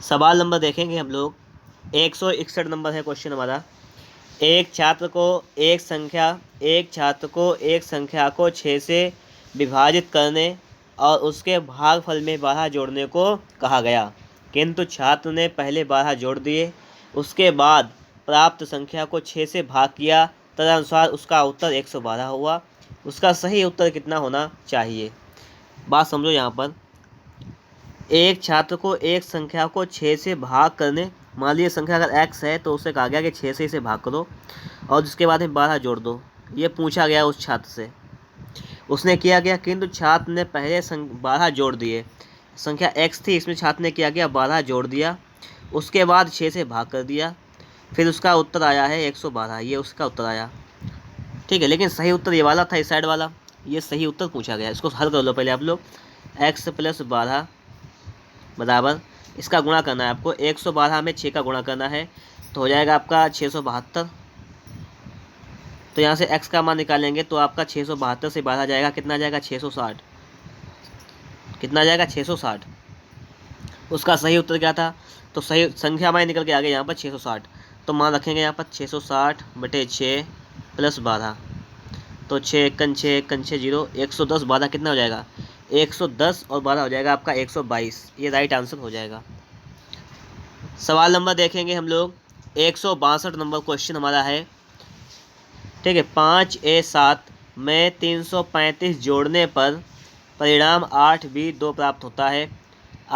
सवाल नंबर देखेंगे हम लोग 161 नंबर है क्वेश्चन हमारा। एक छात्र को एक संख्या को 6 से विभाजित करने और उसके भागफल में 12 जोड़ने को कहा गया, किंतु छात्र ने पहले 12 जोड़ दिए, उसके बाद प्राप्त संख्या को 6 से भाग किया, तदनुसार उसका उत्तर 112 हुआ। उसका सही उत्तर कितना होना चाहिए? बात समझो। यहाँ पर एक छात्र को एक संख्या को 6 से भाग करने, मान लीजिए संख्या अगर x है तो उससे कहा गया कि 6 से इसे भाग करो और उसके बाद में 12 जोड़ दो। ये पूछा गया उस छात्र से, उसने किया गया, किंतु छात्र ने पहले 12 जोड़ दिए। संख्या x थी, इसमें छात्र ने किया गया 12 जोड़ दिया, उसके बाद 6 से भाग कर दिया, फिर उसका उत्तर आया है 112। ये उसका उत्तर आया, ठीक है। लेकिन सही उत्तर ये वाला था, इस साइड वाला। ये सही उत्तर पूछा गया। इसको हल कर लो पहले आप लोग। x + 12 बराबर, इसका गुणा करना है आपको। 112 में 6 का गुणा करना है तो हो जाएगा आपका 672। तो यहाँ से x का मान निकालेंगे तो आपका 672 से 12 जाएगा, कितना जाएगा? 660। कितना जाएगा? 660। उसका सही उत्तर क्या था? तो सही संख्या हमारी निकल के आ गई यहाँ पर 660। तो मान रखेंगे यहाँ पर 660/6 + 12। तो 6 × 6 × 6 0, 110। 12 कितना हो जाएगा? 110 और 12 हो जाएगा आपका 122। ये राइट आंसर हो जाएगा। सवाल नंबर देखेंगे हम लोग 162 नंबर क्वेश्चन हमारा है, ठीक है। 5a7 में 335 जोड़ने पर परिणाम 8b2 प्राप्त होता है।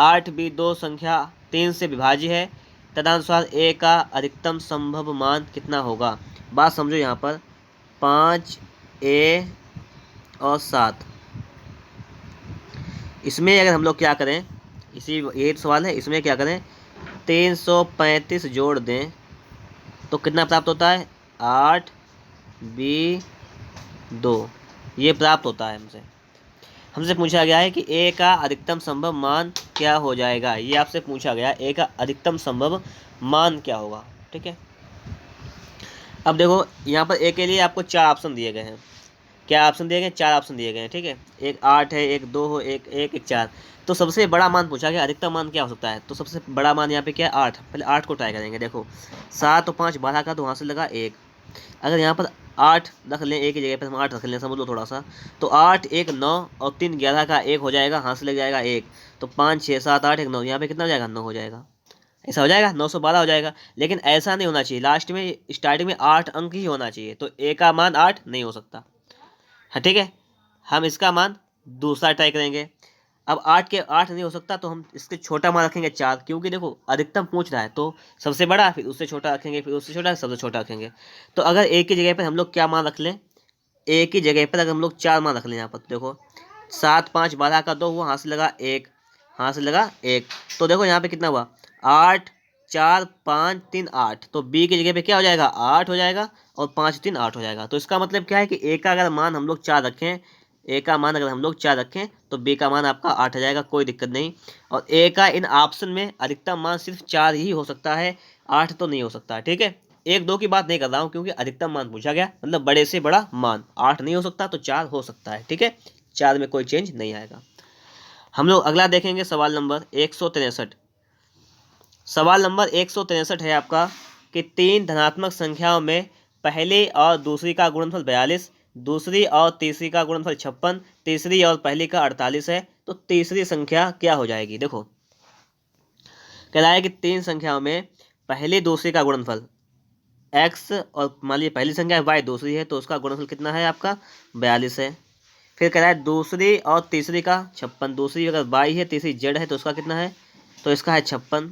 8b2 संख्या 3 से विभाज्य है, तदनुसार a का अधिकतम संभव मान कितना होगा? बात समझो। यहाँ पर 5a और 7, इसमें अगर हम लोग क्या करें, इसी यही सवाल है, इसमें क्या करें, 335 जोड़ दें तो कितना प्राप्त होता है? 8b2। ये प्राप्त होता है। हमसे पूछा गया है कि a का अधिकतम संभव मान क्या हो जाएगा। ये आपसे पूछा गया a का अधिकतम संभव मान क्या होगा, ठीक है। अब देखो यहाँ पर a के लिए आपको 4 ऑप्शन दिए गए हैं। क्या ऑप्शन दिए गए? 4 ऑप्शन दिए गए हैं, ठीक है। एक 8 है, एक 2 हो, एक 4। तो सबसे बड़ा मान पूछा गया, अधिकतम मान क्या हो सकता है? तो सबसे बड़ा मान यहाँ पे क्या है? 8। पहले 8 को ट्राई करेंगे। देखो 7 और 5 12 का, तो वहाँ से लगा 1। अगर यहाँ पर 8 रख लें, एक की जगह पर हम 8 रख लें, समझ लो थोड़ा सा, तो 8 1 9 और 3 11 का 1 हो जाएगा, यहाँ से लग जाएगा 1। तो 5 6 7 8 1 9, यहाँ पे कितना हो जाएगा? 9 हो जाएगा। ऐसा हो जाएगा, 912 हो जाएगा। लेकिन ऐसा नहीं होना चाहिए, लास्ट में स्टार्टिंग में 8 अंक ही होना चाहिए। तो a का मान 8 नहीं हो सकता है, ठीक है। हम इसका मान दूसरा ट्राई करेंगे। अब 8 के 8 नहीं हो सकता तो हम इसके छोटा मान रखेंगे 4, क्योंकि देखो अधिकतम पूछ रहा है तो सबसे बड़ा, फिर उससे छोटा रखेंगे, फिर उससे छोटा, सबसे छोटा रखेंगे। तो अगर a की जगह पर हम लोग क्या मान रख लें, a की जगह पर अगर हम लोग 4 मान रख लें, यहाँ पर देखो 7 5 12 का 2 हुआ, यहाँ से लगा 1, यहाँ से लगा 1। तो देखो यहाँ पे कितना हुआ? 8 4 5 3 8। तो b की जगह पे क्या हो जाएगा? 8 हो जाएगा, और 5 3 8 हो जाएगा। तो इसका मतलब क्या है कि a का अगर मान हम लोग 4 रखें, a का मान अगर हम लोग 4 रखें तो b का मान आपका 8 आ जाएगा, कोई दिक्कत नहीं। और a का इन ऑप्शन में अधिकतम मान सिर्फ 4 ही हो सकता है, 8 तो नहीं हो सकता, ठीक है। 1 2 की बात नहीं कर रहा हूँ, क्योंकि अधिकतम मान पूछा गया, मतलब बड़े से बड़ा मान। 8 नहीं हो सकता तो 4 हो सकता है, ठीक है। 4 में कोई चेंज नहीं आएगा। हम लोग अगला देखेंगे सवाल नंबर 163। सवाल नंबर 163 है आपका कि 3 धनात्मक संख्याओं में पहली और दूसरी का गुणनफल 42, दूसरी और तीसरी का गुणनफल 56, तीसरी और पहली का 48 है। तो तीसरी संख्या क्या हो जाएगी? देखो कह रहा है कि 3 संख्याओं में पहली दूसरी का गुणनफल x, और मान लीजिए पहली संख्या y दूसरी है तो उसका गुणनफल कितना है आपका? 42 है। फिर कह रहा है दूसरी और तीसरी का 56, दूसरी अगर y है, तीसरी z है तो उसका कितना है? तो इसका है 56,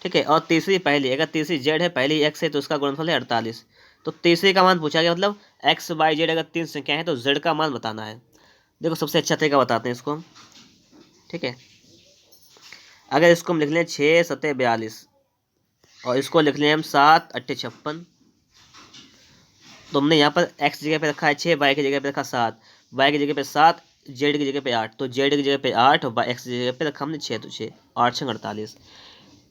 ठीक है। और तीसरी पहली, अगर तीसरी z है, पहली x है तो उसका गुणनफल है 48। तो तीसरे का मान पूछा गया, मतलब x y z अगर 3 संख्या है तो z का मान बताना है। देखो सबसे अच्छा तरीका बताते हैं इसको, ठीक है। अगर इसको हम लिख लें 6 7 42 और इसको लिख लें हम 7 8 56, तो हमने यहाँ पर x की जगह पे रखा है 6, y की जगह पे रखा 7, y की जगह पे 7, z की जगह पे 8। तो z की जगह पे 8 और x की जगह पे रखा हमने 6, तो 6 8 6 48।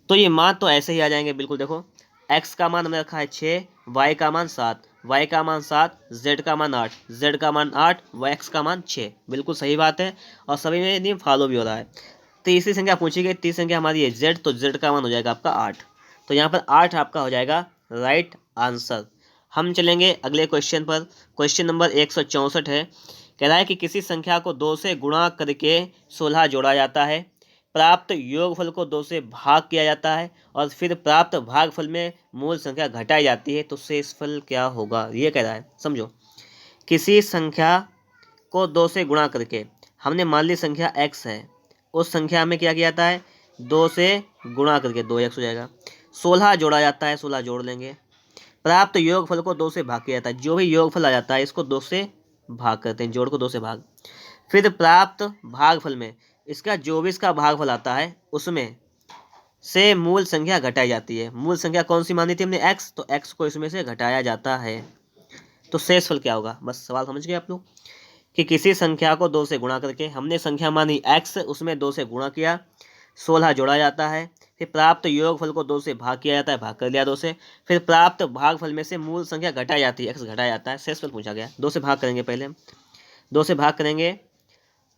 तो ये मान तो ऐसे ही आ जाएंगे बिल्कुल। देखो x का मान हमने रखा है 6, y का मान 7, y का मान 7, z का मान 8, z का मान 8, x का मान 6। बिल्कुल सही बात है और सभी में नियम फॉलो भी हो रहा है। तीसरी संख्या पूछी गई, तीसरी संख्या हमारी है z, तो z का मान हो जाएगा आपका 8। तो यहाँ पर 8 आपका हो जाएगा राइट आंसर। हम चलेंगे अगले क्वेश्चन पर। क्वेश्चन नंबर 164 है। कह रहा है कि किसी संख्या को 2 से गुणा करके 16 जोड़ा जाता है, प्राप्त योगफल को 2 से भाग किया जाता है और फिर प्राप्त भागफल में मूल संख्या घटाई जाती है, तो शेषफल क्या होगा, ये कह रहा है। समझो, किसी संख्या को 2 से गुणा करके, हमने मान ली संख्या x है, उस संख्या में क्या किया जाता है, 2 से गुणा करके 2x हो जाएगा। 16 जोड़ा जाता है, 16 जोड़ लेंगे। प्राप्त योगफल को 2 से भाग किया जाता है, जो भी योगफल आ जाता है इसको 2 से भाग करते हैं, जोड़ को 2 से भाग। फिर प्राप्त भागफल में इसका जो भी इसका भागफल आता है उसमें से मूल संख्या घटाई जाती है। मूल संख्या कौन सी मानी थी हमने, x, तो x को इसमें से घटाया जाता है। तो शेषफल क्या होगा, बस सवाल समझ गए आप लोग कि किसी संख्या को 2 से गुणा करके, हमने संख्या मानी x, उसमें 2 से गुणा किया, 16 जोड़ा जाता है। फिर प्राप्त योगफल को 2 से भाग किया जाता है, भाग कर लिया 2 से। फिर प्राप्त भागफल में से मूल संख्या घटाई जाती है, x घटाया जाता है, शेषफल पूछा गया। 2 से भाग करेंगे, पहले 2 से भाग करेंगे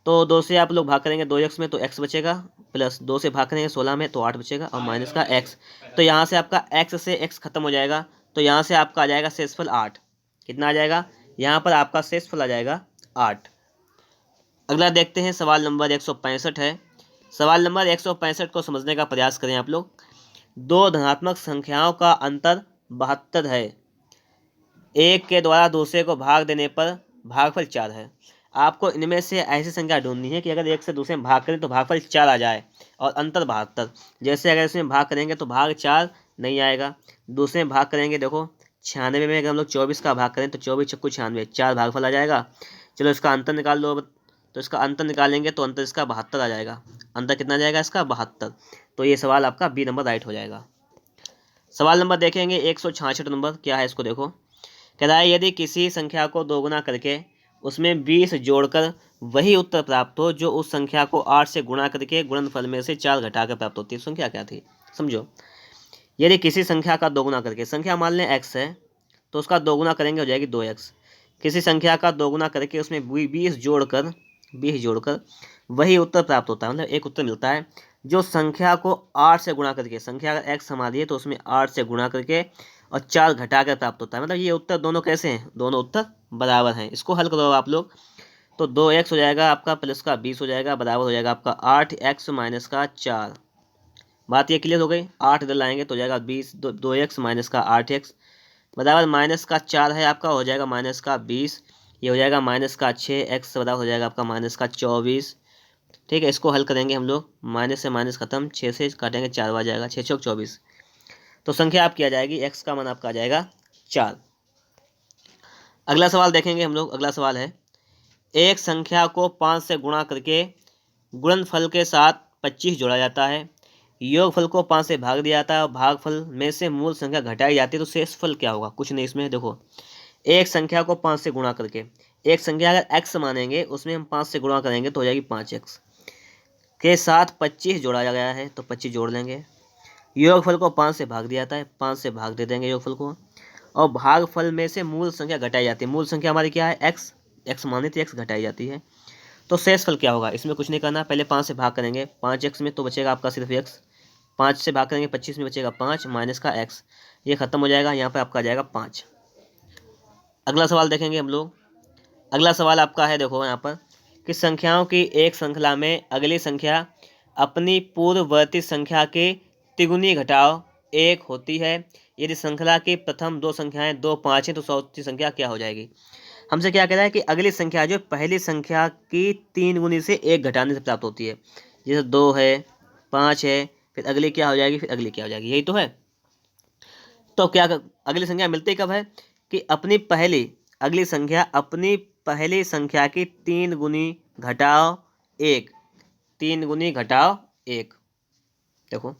तो 2 से आप लोग भाग करेंगे 2x में, तो x बचेगा, प्लस 2 से भाग करेंगे 16 में, तो 8 बचेगा, और माइनस का x। तो यहाँ से आपका x से x खत्म हो जाएगा, तो यहाँ से आपका आ जाएगा शेषफल 8। कितना आ जाएगा, यहाँ पर आपका शेषफल आ जाएगा 8। अगला देखते हैं, सवाल नंबर 165 है। सवाल नंबर 165 को समझने का प्रयास करें आप लोग। 2 धनात्मक संख्याओं का अंतर 72 है, एक के द्वारा दूसरे को भाग देने पर भागफल 4 है। आपको इनमें से ऐसी संख्या ढूंढनी है कि अगर एक से दूसरे में भाग करें तो भागफल 4 आ जाए और अंतर 72। जैसे अगर इसमें भाग करेंगे तो भाग 4 नहीं आएगा, दूसरे में भाग करेंगे, देखो 96 में अगर हम लोग 24 का भाग करें तो 24 चक्कू 96, 4 भागफल आ जाएगा। चलो इसका अंतर निकाल लो अब, तो इसका अंतर निकालेंगे तो अंतर इसका 72 आ जाएगा। अंतर कितना जाएगा इसका, 72। तो ये सवाल आपका बी नंबर राइट हो जाएगा। सवाल नंबर देखेंगे 166 नंबर, क्या है इसको देखो। कह रहा है यदि किसी संख्या को दोगुना करके उसमें 20 जोड़कर वही उत्तर प्राप्त हो जो उस संख्या को 8 से गुणा करके गुणनफल में से 4 घटाकर प्राप्त होती है, संख्या क्या थी। समझो, यदि किसी संख्या का दोगुना करके, संख्या मान लें x है, तो उसका दोगुना करेंगे हो जाएगी 2x। किसी संख्या का दोगुना करके उसमें 20 जोड़कर वही उत्तर प्राप्त होता है, मतलब एक उत्तर मिलता है जो संख्या को 8 से गुणा करके, संख्या अगर x हमारी है तो उसमें 8 से गुणा करके और 4 घटाकर प्राप्त होता है। मतलब ये उत्तर दोनों कैसे हैं, दोनों उत्तर बराबर हैं। इसको हल करो आप लोग, तो 2x हो जाएगा आपका, प्लस का 20 हो जाएगा, बराबर हो जाएगा आपका 8x माइनस का 4। बात ये क्लियर हो गई। 8 इधर लाएंगे तो हो जाएगा 20, 2x माइनस का 8x बराबर माइनस का 4 है आपका, हो जाएगा माइनस का 20, ये हो जाएगा माइनस का 6x बराबर हो जाएगा आपका माइनस का 24। ठीक है, इसको हल करेंगे हम लोग, माइनस से माइनस खत्म, 6 से काटेंगे 4 आ जाएगा, 6 चौक 24। तो संख्या आपकी आ जाएगी, x का मान आपका आ जाएगा 4। अगला सवाल देखेंगे हम लोग। अगला सवाल है, एक संख्या को 5 से गुणा करके गुणनफल के साथ 25 जोड़ा जाता है, योगफल को 5 से भाग दिया जाता है और भागफल में से मूल संख्या घटाई जाती है, तो शेषफल क्या होगा। कुछ नहीं, इसमें देखो, एक संख्या को 5 से गुणा करके, एक संख्या अगर x मानेंगे उसमें हम 5 से गुणा करेंगे तो हो जाएगी 5x के साथ 25 जोड़ा गया है, तो 25 जोड़ लेंगे। योगफल को 5 से भाग दिया जाता है, 5 से भाग दे देंगे योगफल को, और भागफल में से मूल संख्या घटाई जाती है। मूल संख्या हमारी क्या है, x मानी थी, x घटाई जाती है। तो शेषफल क्या होगा, इसमें कुछ नहीं करना, पहले 5 से भाग करेंगे 5x में, तो बचेगा आपका सिर्फ x। 5 से भाग करेंगे 25 में, बचेगा 5 माइनस का x, ये खत्म हो जाएगा, यहाँ पर आपका आ जाएगा 5। अगला सवाल देखेंगे हम लोग। अगला सवाल आपका है, देखो यहाँ पर कि संख्याओं की एक श्रृंखला में अगली संख्या अपनी पूर्ववर्ती संख्या के तिगुनी घटाओ 1 होती है। यदि श्रृंखला की प्रथम 2 संख्याएं 2, 5 हैं तो चौथी संख्या क्या हो जाएगी। हमसे क्या कह रहा है कि अगली संख्या जो पहली संख्या की 3 गुनी से 1 घटाने से प्राप्त होती है। जैसे 2 है, 5 है, फिर अगली क्या हो जाएगी, फिर अगली क्या हो जाएगी, यही तो है। तो क्या अगली संख्या मिलती कब है कि अगली संख्या अपनी पहली संख्या की 3 गुनी घटाओ 1, 3 गुनी घटाओ 1। देखो,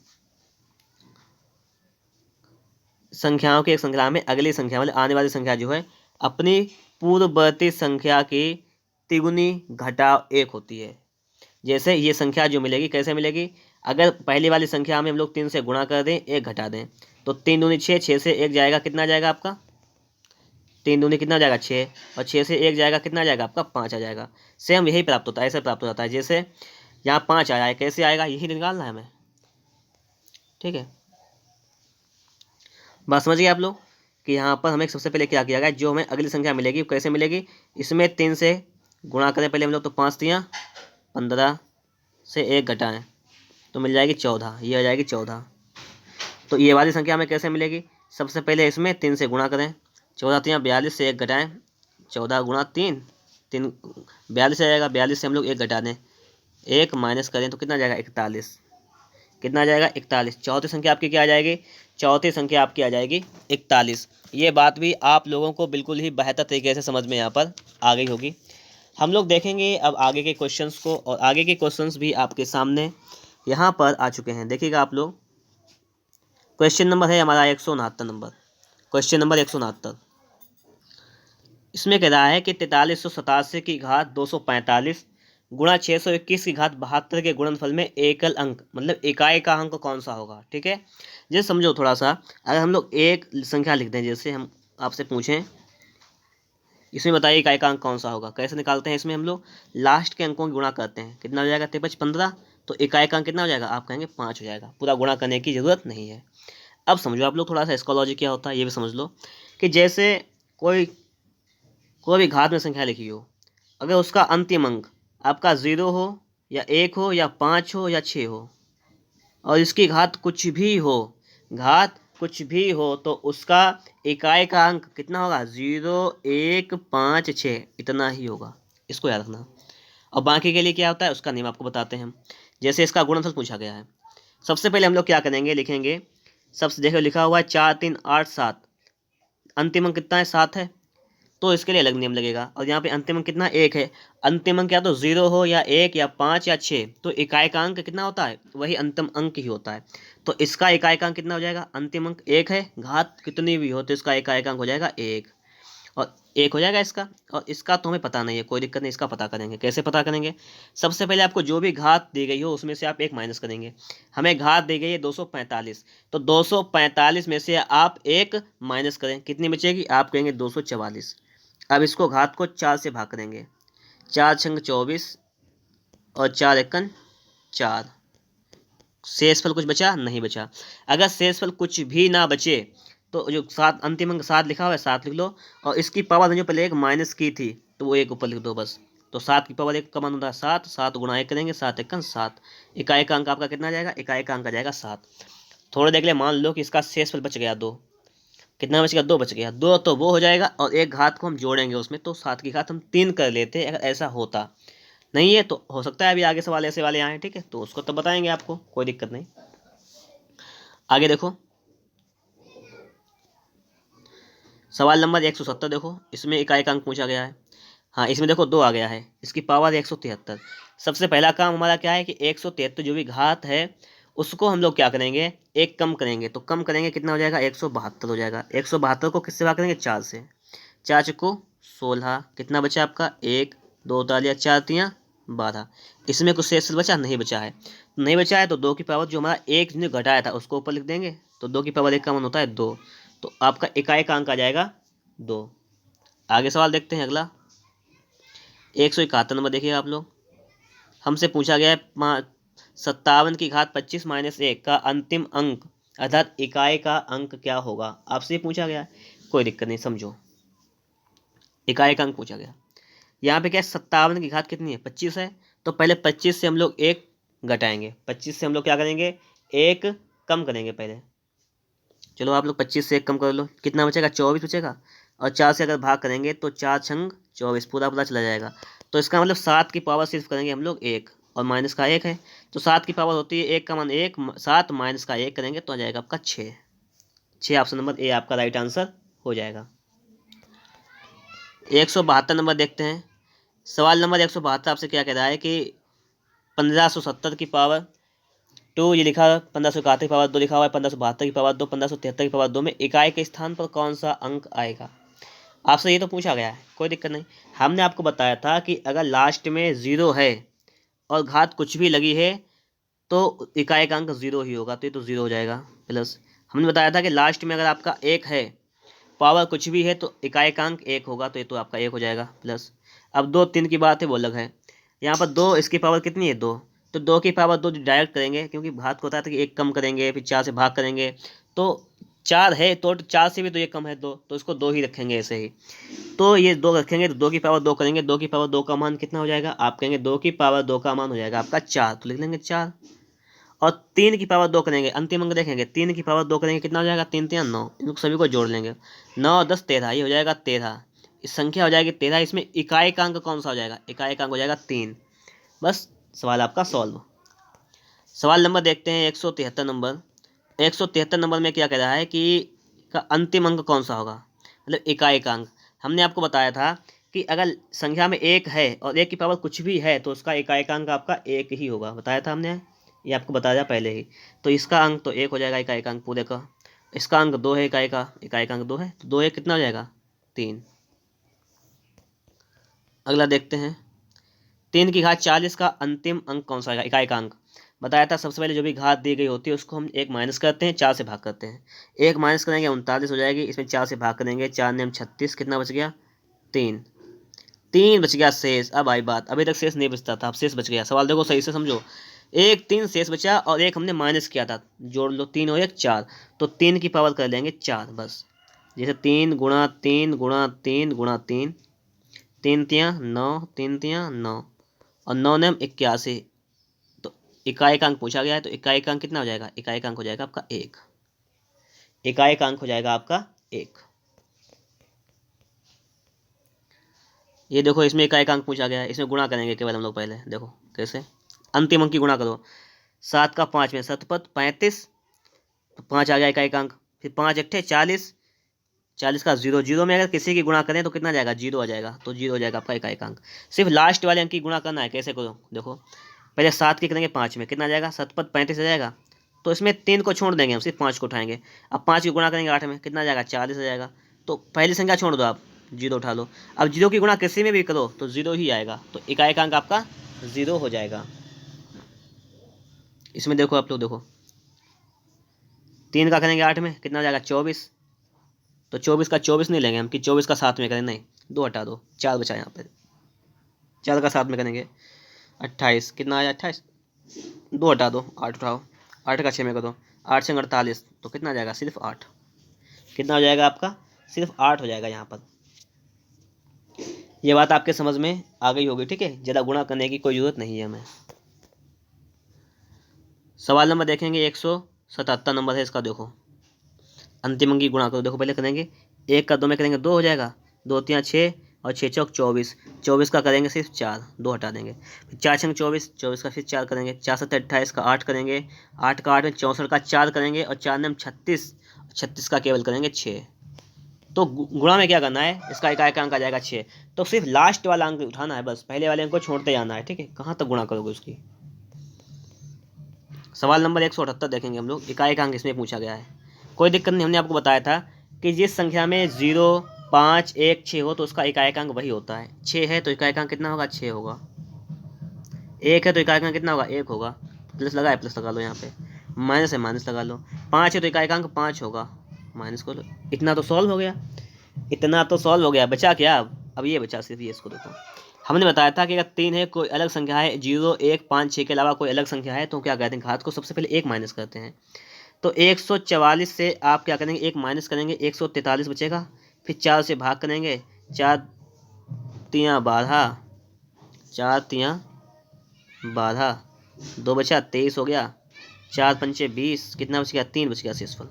संख्याओं की एक श्रृंखला में अगली संख्या मतलब आने वाली संख्या जो है अपनी पूर्ववर्ती संख्या की तिगुनी घटाव 1 होती है। जैसे ये संख्या जो मिलेगी कैसे मिलेगी, अगर पहली वाली संख्या में हम लोग 3 से गुणा कर दें, 1 घटा दें, तो 3 दूनी 6, 6 से 1 जाएगा, कितना जाएगा आपका, 3 दूनी कितना जाएगा 6, और 6 से 1 जाएगा, कितना जाएगा आपका 5 आ जाएगा। सेम यही प्राप्त होता है, ऐसे प्राप्त हो जाता है। जैसे यहाँ 5 आया है, कैसे आएगा यही निकालना है हमें। ठीक है, बात समझ गए आप लोग कि यहाँ पर हमें सबसे पहले क्या किया गया, जो हमें अगली संख्या मिलेगी वो कैसे मिलेगी, इसमें 3 से गुणा करें पहले हम लोग, तो 5 तियाँ 15 से 1 घटाएं तो मिल जाएगी 14, ये आ जाएगी 14। तो ये वाली संख्या हमें कैसे मिलेगी, सबसे पहले इसमें 3 से गुणा करें, 14 तियाँ 42 से 1 घटाएं, 14 गुणा 3, 3 42 आ जाएगा, 42 से हम लोग 1 घटा दें, 1 माइनस करें तो कितना आ जाएगा 41, कितना आ जाएगा 41। चौथी संख्या आपकी क्या आ जाएगी, चौथी संख्या आपकी आ जाएगी 41। ये बात भी आप लोगों को बिल्कुल ही बेहतर तरीके से समझ में यहाँ पर आ गई होगी। हम लोग देखेंगे अब आगे के क्वेश्चंस को, और आगे के क्वेश्चंस भी आपके सामने यहाँ पर आ चुके हैं, देखिएगा आप लोग। क्वेश्चन नंबर है हमारा 169 नंबर, क्वेश्चन नंबर 169। इसमें कह रहा है कि 4387 की घात 245 गुणा 621 की घात 72 के गुणनफल में एकल अंक मतलब इकाई का अंक कौन सा होगा। ठीक है, जैसे समझो थोड़ा सा, अगर हम लोग एक संख्या लिखते हैं, जैसे हम आपसे पूछें इसमें बताइए इकाई का अंक कौन सा होगा, कैसे निकालते हैं, इसमें हम लोग लास्ट के अंकों की गुणा करते हैं, कितना हो जाएगा 53 15, तो इकाई का अंक कितना हो जाएगा, आप कहेंगे 5 हो जाएगा, पूरा गुणा करने की जरूरत नहीं है। अब समझो आप लोग थोड़ा सा इसका लॉजिक क्या होता है ये भी समझ लो, कि जैसे कोई भी घात में संख्या लिखी हो, अगर उसका अंतिम अंक आपका 0 हो या 1 हो या 5 हो या 6 हो, और इसकी घात कुछ भी हो, घात कुछ भी हो, तो उसका इकाई का अंक कितना होगा, 0 1 5 6 इतना ही होगा, इसको याद रखना। और बाकी के लिए क्या होता है उसका नियम आपको बताते हैं हम। जैसे इसका गुणनफल पूछा गया है, सबसे पहले हम लोग क्या करेंगे, लिखेंगे, सबसे देखो लिखा हुआ है 4 3 8 7, अंतिम अंक कितना है 7 है, तो इसके लिए अलग नियम लगेगा। और यहाँ पे अंतिम अंक कितना 1 है, अंतिम अंक या तो 0 हो या 1 या 5 या 6, तो इकाई का अंक कितना होता है, वही अंतिम अंक ही होता है। तो इसका इकाई का अंक कितना हो जाएगा, अंतिम अंक 1 है, घात कितनी भी हो तो इसका इकाई का अंक हो जाएगा 1, और 1 हो जाएगा इसका। और इसका तो हमें पता नहीं है, कोई दिक्कत नहीं, इसका पता करेंगे। कैसे पता करेंगे, सबसे पहले आपको जो भी घात दी गई हो उसमें से आप 1 माइनस करेंगे। हमें घात दी गई है 245, तो 245 में से आप 1 माइनस करें, कितनी बचेगी, आप कहेंगे 244। अब इसको घात को 4 से भाग करेंगे, 4 छंग 24 और 4 एकन 4, शेषफल कुछ बचा नहीं बचा। अगर शेषफल कुछ भी ना बचे तो जो 7 अंतिम अंक 7 लिखा हुआ है 7 लिख लो, और इसकी पावर जो पहले 1 माइनस की थी तो वो 1 ऊपर लिख दो बस। तो 7 की पावर 1 का मान होता है 7, 7 गुणा 1 करेंगे 7 एकन 7, इकाई का अंक आपका कितना आ जाएगा, इकाई का अंक आ जाएगा 7। थोड़ा देख ले, मान लो कि इसका शेषफल बच गया 2, कितना बच गया, 2 बच गया, 2 तो वो हो जाएगा, और एक घात को हम जोड़ेंगे उसमें, तो 7 की घात हम 3 कर लेते अगर ऐसा होता। नहीं है तो हो सकता है अभी आगे सवाल ऐसे वाले आए, ठीक है, तो उसको तो बताएंगे आपको, कोई दिक्कत नहीं। आगे देखो सवाल नंबर 170, देखो इसमें इकाई का अंक पूछा गया है। हाँ, इसमें देखो 2 आ गया है, इसकी पावर 173। सबसे पहला काम हमारा क्या है कि 173 जो भी घात है उसको हम लोग क्या करेंगे, 1 कम करेंगे, तो कम करेंगे कितना हो जाएगा, 172 हो जाएगा। 172 को किससे भाग करेंगे, 4 से, 4 चक्को 16, कितना बचा आपका 1 2 तालिया 4 तियाँ 12, इसमें कुछ शेष बचा नहीं बचा है, नहीं बचा है तो 2 की पावर जो हमारा 1 ने घटाया था उसको ऊपर लिख देंगे, तो 2 की पावर 1 का मान होता है 2, तो आपका इकाई का अंक आ जाएगा 2। आगे सवाल देखते हैं अगला 171 नंबर, देखिए आप लोग, हमसे पूछा गया है 57 की घात 25 माइनस 1 का अंतिम अंक अर्थात इकाई का अंक क्या होगा, आपसे पूछा गया है, कोई दिक्कत नहीं, समझो इकाई का अंक पूछा गया। यहाँ पे क्या है 57 की घात कितनी है 25 है, तो पहले 25 से हम लोग 1 घटाएंगे, 25 से हम लोग क्या करेंगे 1 कम करेंगे पहले। चलो आप लोग 25 से 1 कम कर लो, कितना बचेगा 24 बचेगा, और 4 से अगर भाग करेंगे तो 4 छंग 24 पूरा पूरा चला जाएगा। तो इसका मतलब 7 की पावर सिर्फ करेंगे हम लोग 1, और माइनस का 1 है, तो 7 की पावर होती है 1 का मान 1, 7 माइनस का 1 करेंगे तो आ जाएगा आपका 6। 6 ऑप्शन नंबर ए आपका राइट आंसर हो जाएगा। 172 नंबर देखते हैं, सवाल नंबर 172 आपसे क्या कह रहा है कि 1570 की पावर 2 ये लिखा है, 1571 की पावर 2 लिखा हुआ है, 1572 की पावर 2, 1573 की पावर 2 में इकाई के स्थान पर कौन सा अंक आएगा। आपसे ये तो पूछा गया है, कोई दिक्कत नहीं। हमने आपको बताया था कि अगर लास्ट में 0 है और घात कुछ भी लगी है तो इकाई का अंक 0 ही होगा, तो ये तो 0 हो जाएगा। प्लस हमने बताया था कि लास्ट में अगर आपका 1 है, पावर कुछ भी है तो इकाई का अंक 1 होगा, तो ये तो आपका 1 हो जाएगा। प्लस अब 2 3 की बात है वो अलग है, यहाँ पर 2 इसकी पावर कितनी है 2, तो 2 की पावर 2 डायरेक्ट करेंगे, क्योंकि घात को होता है कि एक कम करेंगे फिर 4 से भाग करेंगे, तो 4 है तो 4 से भी तो ये कम है 2, तो इसको 2 ही रखेंगे ऐसे ही। तो ये 2 रखेंगे तो 2 की पावर 2 करेंगे, 2 की पावर 2 का मान कितना हो जाएगा, आप कहेंगे 2 की पावर 2 का मान हो जाएगा आपका 4, तो लिख लेंगे 4। और 3 की पावर 2 करेंगे, अंतिम अंक देखेंगे, 3 की पावर 2 करेंगे कितना हो जाएगा, 3 3 9, इन सभी को जोड़ लेंगे, 9 10 13, ये हो जाएगा 13, इस संख्या हो जाएगी 13। इसमें इकाई का अंक कौन सा हो जाएगा, इकाई का अंक हो जाएगा 3। बस सवाल आपका सॉल्व। सवाल नंबर देखते हैं 173 नंबर। 173 नंबर में क्या कह रहा है कि का अंतिम अंक कौन सा होगा, मतलब इकाई का अंक। हमने आपको बताया था कि अगर संख्या में 1 है और 1 की पावर कुछ भी है तो उसका इकाई का अंक आपका 1 ही होगा, बताया था हमने, ये आपको बताया पहले ही। तो इसका अंक तो 1 हो जाएगा इकाई का अंक पूरे का, इसका अंक 2 है, इकाई का अंक 2 है, तो 2 1 कितना हो जाएगा 3। अगला देखते हैं 3 की घात 40 का अंतिम अंक कौन सा आएगा, इकाई का अंक। बताया था सबसे पहले जो भी घात दी गई होती है उसको हम 1 माइनस करते हैं, 4 से भाग करते हैं, 1 माइनस करेंगे 39 हो जाएगी, इसमें 4 से भाग करेंगे, 4 ने 36, कितना बच गया 3, 3 बच गया शेष। अब आई बात, अभी तक शेष नहीं बचता था, अब शेष बच गया। सवाल देखो सही से समझो, 1 3 शेष बचा और 1 हमने माइनस किया था, जोड़ लो 3 और 1 4, तो 3 की पावर कर लेंगे 4 बस। जैसे 3 गुणा 3 गुणा 3 गुणा 3, 3 तियाँ 9, 3 तियाँ 9 और 9 ने 81, तो इकाई का अंक पूछा गया है, तो इकाई का अंक कितना हो जाएगा, इकाई का अंक हो जाएगा आपका 1, इकाई का अंक हो जाएगा आपका 1। ये देखो इसमें इकाई का अंक पूछा गया है, इसमें गुणा करेंगे केवल हम लोग पहले, देखो कैसे, अंतिम अंक की गुणा करो, 7 का 5 में शतपथ 35, तो 5 आ गया इकाई का अंक, फिर 5 अट्ठे 40, 40 का 0, 0 में अगर किसी की गुणा करें तो कितना जाएगा 0 आ जाएगा, तो 0 हो जाएगा आपका इकाई का अंक। सिर्फ लास्ट वाले अंक की गुणा करना है, कैसे करो देखो, पहले 7 की करेंगे 5 में, कितना जाएगा शतपथ 35 आ जाएगा, तो इसमें 3 को छोड़ देंगे हम, सिर्फ 5 को उठाएंगे। अब 5 की गुणा करेंगे 8 में, कितना जाएगा 40 आ जाएगा, तो पहली संख्या छोड़ दो आप, 0 उठा लो। अब 0 की गुणा किसी में भी करो तो 0 ही आएगा, तो इकाई का अंक आपका 0 हो जाएगा। इसमें देखो आप लोग देखो, 3 का करेंगे 8 में, कितना हो जाएगा 24, तो 24 का 24 नहीं लेंगे हम कि 24 का 7 में करें, नहीं 2 हटा दो, 4 बचा यहाँ पे, 4 का 7 में करेंगे 28, कितना आया 28, 2 हटा दो, 8 उठाओ, 8 का 6 में करो, 8 से 48, तो कितना आ जाएगा सिर्फ 8, कितना हो जाएगा आपका सिर्फ 8 हो जाएगा यहाँ पर। ये बात आपके समझ में आ गई होगी, ठीक है, ज़्यादा गुणा करने की कोई ज़रूरत नहीं है हमें। सवाल नंबर देखेंगे 177 नंबर है इसका, देखो अंतिम अंक की गुणा करो, देखो पहले करेंगे 1 का 2 में करेंगे 2 हो जाएगा, 2 तियाँ 6 और 6 चौक 24, 24 का करेंगे सिर्फ 4, 2 हटा देंगे, फिर 4 छंग 24, 24 का फिर 4 करेंगे, 4 7 28 का 8 करेंगे, 8 का 8 में 64 का 4 करेंगे और 4 में 36, 36 का केवल करेंगे 6। तो गुणा में क्या करना है, इसका इकाई का अंक आ जाएगा 6, तो सिर्फ लास्ट वाला अंक उठाना है, बस पहले वाले अंक को छोड़ते जाना है, ठीक है, कहाँ तक गुणा करोगे उसकी। सवाल नंबर 178 देखेंगे हम लोग, इकाई का अंक इसमें पूछा गया है, कोई दिक्कत नहीं, हमने आपको बताया था कि जिस संख्या में 0 5 1 6 हो तो उसका इकाई का अंक वही होता है। 6 है तो इकाई का अंक कितना होगा 6 होगा, 1 है तो इकाई का अंक कितना होगा 1 होगा, प्लस लगा है प्लस लगा लो, यहाँ पे माइनस है माइनस लगा लो, 5 है तो इकाई का अंक 5 होगा, माइनस को लो। इतना तो सॉल्व हो गया, इतना तो सॉल्व हो गया, बचा क्या अब ये बचा सिर्फ ये, इसको देखो हमने बताया था कि अगर 3 है कोई अलग संख्या है, 0 1 5 6 के अलावा कोई अलग संख्या है तो क्या कहते हैं, घात को सबसे पहले 1 माइनस करते हैं। तो 144 से आप क्या करेंगे 1 माइनस करेंगे, 143 बचेगा, फिर 4 से भाग करेंगे, 4 तियाँ 12, 4 तियाँ 12, 2 बचा 23 हो गया, 4 पंचे 20, कितना बच गया 3 बच गया शेषफल।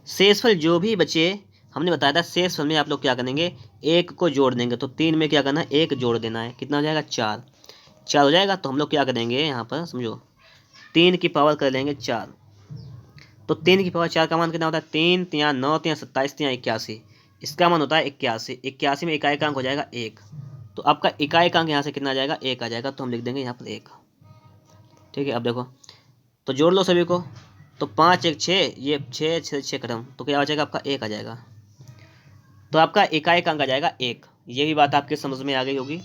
शेषफल जो भी बचे हमने बताया था, शेषफल में आप लोग क्या करेंगे 1 को जोड़ देंगे, तो 3 में क्या करना है 1 जोड़ देना है, कितना हो जाएगा 4, 4 हो जाएगा। तो हम लोग क्या करेंगे यहाँ पर समझो, 3 की पावर कर लेंगे 4, तो 3 की पावर 4 का मान कितना होता है 3 तियाँ 9 तियाँ 27 तियाँ 81, इसका मान होता है 81, 81 में इकाई का अंक हो जाएगा 1, तो आपका इकाई का अंक यहाँ से कितना आ जाएगा 1 आ जाएगा, तो हम लिख देंगे यहाँ पर 1, ठीक है। अब देखो तो जोड़ लो सभी को, तो 5 1 6, ये 6 6 6 खत्म, तो क्या हो जाएगा आपका 1 आ जाएगा, तो आपका इकाई का अंक आ जाएगा 1। ये भी बात आपके समझ में आ गई होगी।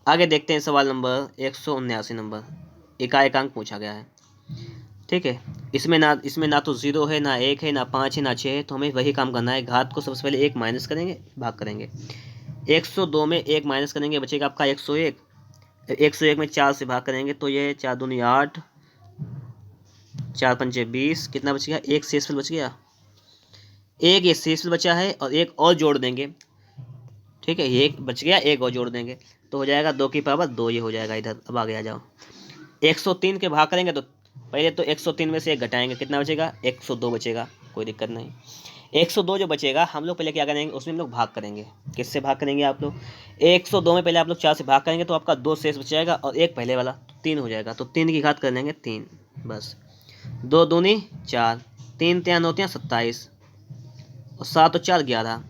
आगे देखते हैं सवाल नंबर 179 नंबर, इकाई का अंक पूछा गया है, ठीक है। इसमें ना तो 0 है, ना 1 है, ना 5 है, ना 6 है, तो हमें वही काम करना है, घात को सबसे पहले 1 माइनस करेंगे, भाग करेंगे, 102 में 1 माइनस करेंगे, बचेगा आपका 101, 101 में 4 से भाग करेंगे तो ये 4 दूनी 8, 4 पंचे 20, कितना बच गया, एक शेषफल बच गया, एक ये शेषफल बचा है और एक और जोड़ देंगे, ठीक है, ये एक बच गया, एक और जोड़ देंगे तो हो जाएगा 2 की पावर 2, ये हो जाएगा इधर। अब आगे आ जाओ, 103 के भाग करेंगे तो पहले तो 103 में से एक घटाएंगे, कितना बचेगा, 102 बचेगा, कोई दिक्कत नहीं। 102 जो बचेगा हम लोग पहले क्या करेंगे, उसमें हम लोग भाग करेंगे, किससे भाग करेंगे आप लोग, 102 में पहले आप लोग 4 से भाग करेंगे तो आपका 2 शेष बचेगा और एक पहले वाला तो 3 हो जाएगा, तो 3 की घात कर लेंगे 3, बस 2 दूनी 4, 3 3 होते हैं 27 और 7 और 4 11,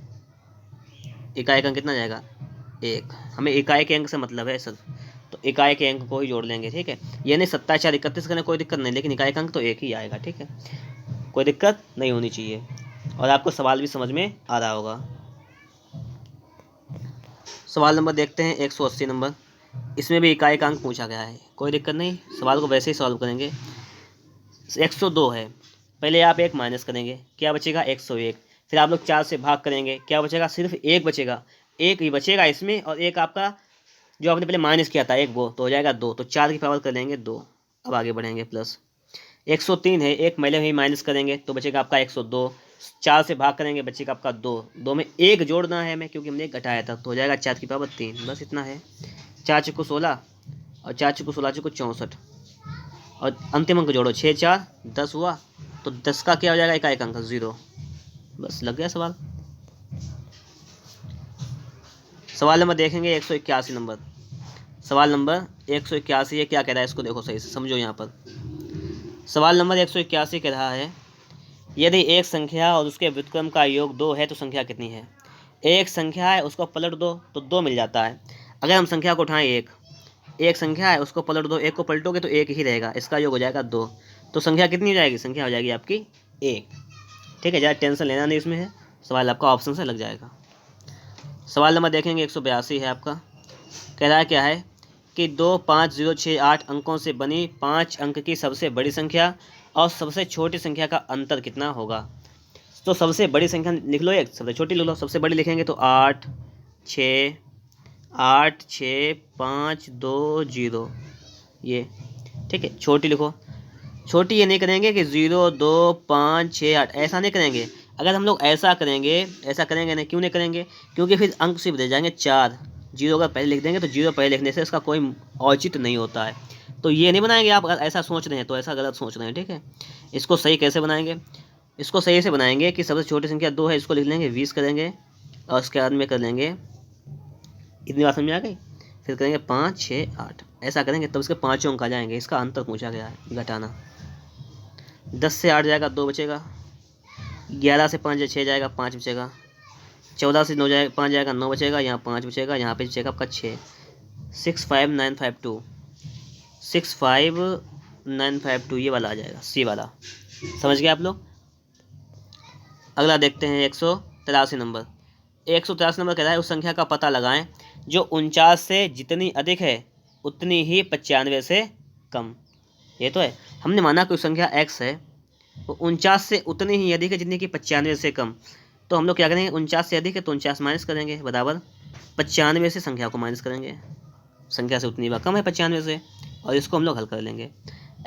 इकाई का अंक कितना जाएगा, 1। हमें इकाई के अंक से मतलब है सर, तो इकाई के अंक को ही जोड़ लेंगे, ठीक है, यानी 27 4 31 करने कोई दिक्कत नहीं, लेकिन इकाई का अंक तो 1 ही आएगा, ठीक है, कोई दिक्कत नहीं होनी चाहिए। और आपको सवाल भी समझ में आ रहा होगा। सवाल नंबर देखते हैं 180 नंबर, इसमें भी इकाई का अंक पूछा गया है, कोई दिक्कत नहीं, सवाल को वैसे ही सॉल्व करेंगे। 102 है, पहले आप एक माइनस करेंगे, क्या बचेगा 101, फिर आप लोग 4 से भाग करेंगे, क्या बचेगा, सिर्फ एक बचेगा, एक ही बचेगा इसमें, और एक आपका जो आपने पहले माइनस किया था एक वो, तो हो जाएगा 2, तो 4 की पावर कर लेंगे 2। अब आगे बढ़ेंगे, प्लस 103 है, एक पहले ही माइनस करेंगे तो बचेगा आपका 102, 4 से भाग करेंगे बचेगा आपका 2, 2 में एक जोड़ना है हमें क्योंकि हमने एक घटाया था, तो हो जाएगा 4 की पावर 3, बस इतना है। 4 चुको 16 और 4 चुको 16 चुको 64 और अंतिम अंक जोड़ो, 6 4 10 हुआ, तो 10 का क्या हो जाएगा, इकाई का अंक 0, बस लग गया सवाल। सवाल नंबर देखेंगे 181 नंबर, सवाल नंबर 181 ये क्या कह रहा है, इसको देखो सही से समझो। यहाँ पर सवाल नंबर 181 कह रहा है, यदि एक संख्या और उसके व्युत्क्रम का योग 2 है तो संख्या कितनी है। एक संख्या है उसको पलट दो तो 2 मिल जाता है, अगर हम संख्या को उठाएं एक संख्या है उसको पलट दो, एक को पलटोगे तो एक ही रहेगा, इसका योग हो जाएगा 2, तो संख्या कितनी हो जाएगी, संख्या हो जाएगी आपकी 1, ठीक है, ज़्यादा टेंशन लेना नहीं इसमें है, सवाल आपका ऑप्शन से लग जाएगा। सवाल नंबर देखेंगे 182 है आपका, कह रहा है क्या है कि 2 5 0 6 8 अंकों से बनी 5 अंक की सबसे बड़ी संख्या और सबसे छोटी संख्या का अंतर कितना होगा। तो सबसे बड़ी संख्या लिख लो एक, सबसे छोटी लिख लो, सबसे बड़ी लिखेंगे तो 8 6 5 2 0, ये ठीक है, छोटी लिखो, छोटी ये नहीं करेंगे कि 0 2 5 6 8, ऐसा नहीं करेंगे, अगर हम लोग ऐसा करेंगे नहीं, क्यों नहीं करेंगे, क्योंकि फिर अंक सिर्फ दे जाएंगे 4, 0 अगर पहले लिख देंगे तो 0 पहले लिखने से इसका कोई औचित्य नहीं होता है, तो ये नहीं बनाएंगे। आप अगर ऐसा सोच रहे हैं तो ऐसा गलत सोच रहे हैं, ठीक है, इसको सही कैसे बनाएंगे, इसको सही से बनाएंगे कि सबसे छोटी संख्या 2 है, इसको लिख लेंगे 20 करेंगे और उसके बाद में कर लेंगे, इतनी बात समझ में आ गई, फिर करेंगे 5 6 8, ऐसा करेंगे तब इसके 5 अंक आ जाएंगे, इसका अंतर पूछा गया है घटाना। 10 से 8 जाएगा 2 बचेगा, 11 से 5 6 जाएगा 5 बचेगा, 14 से 9 जाएगा 5 जाएगा 9 बचेगा, यहाँ 5 बचेगा, यहाँ पे बचेगा आपका 6, 65952, 65952 ये वाला आ जाएगा, सी वाला, समझ गए आप लोग। अगला देखते हैं 183 नंबर, 183 नंबर कह रहा है उस संख्या का पता लगाएं जो 49 से जितनी अधिक है उतनी ही 95 से कम। ये तो है, हमने माना कोई संख्या x है वो 49 से उतनी ही अधिक है जितनी कि 95 से कम, तो हम लोग क्या करेंगे, 49 से अधिक है तो 49 माइनस करेंगे बराबर 95 से संख्या को माइनस करेंगे, संख्या से उतनी बार कम है 95 से, और इसको हम लोग हल कर लेंगे।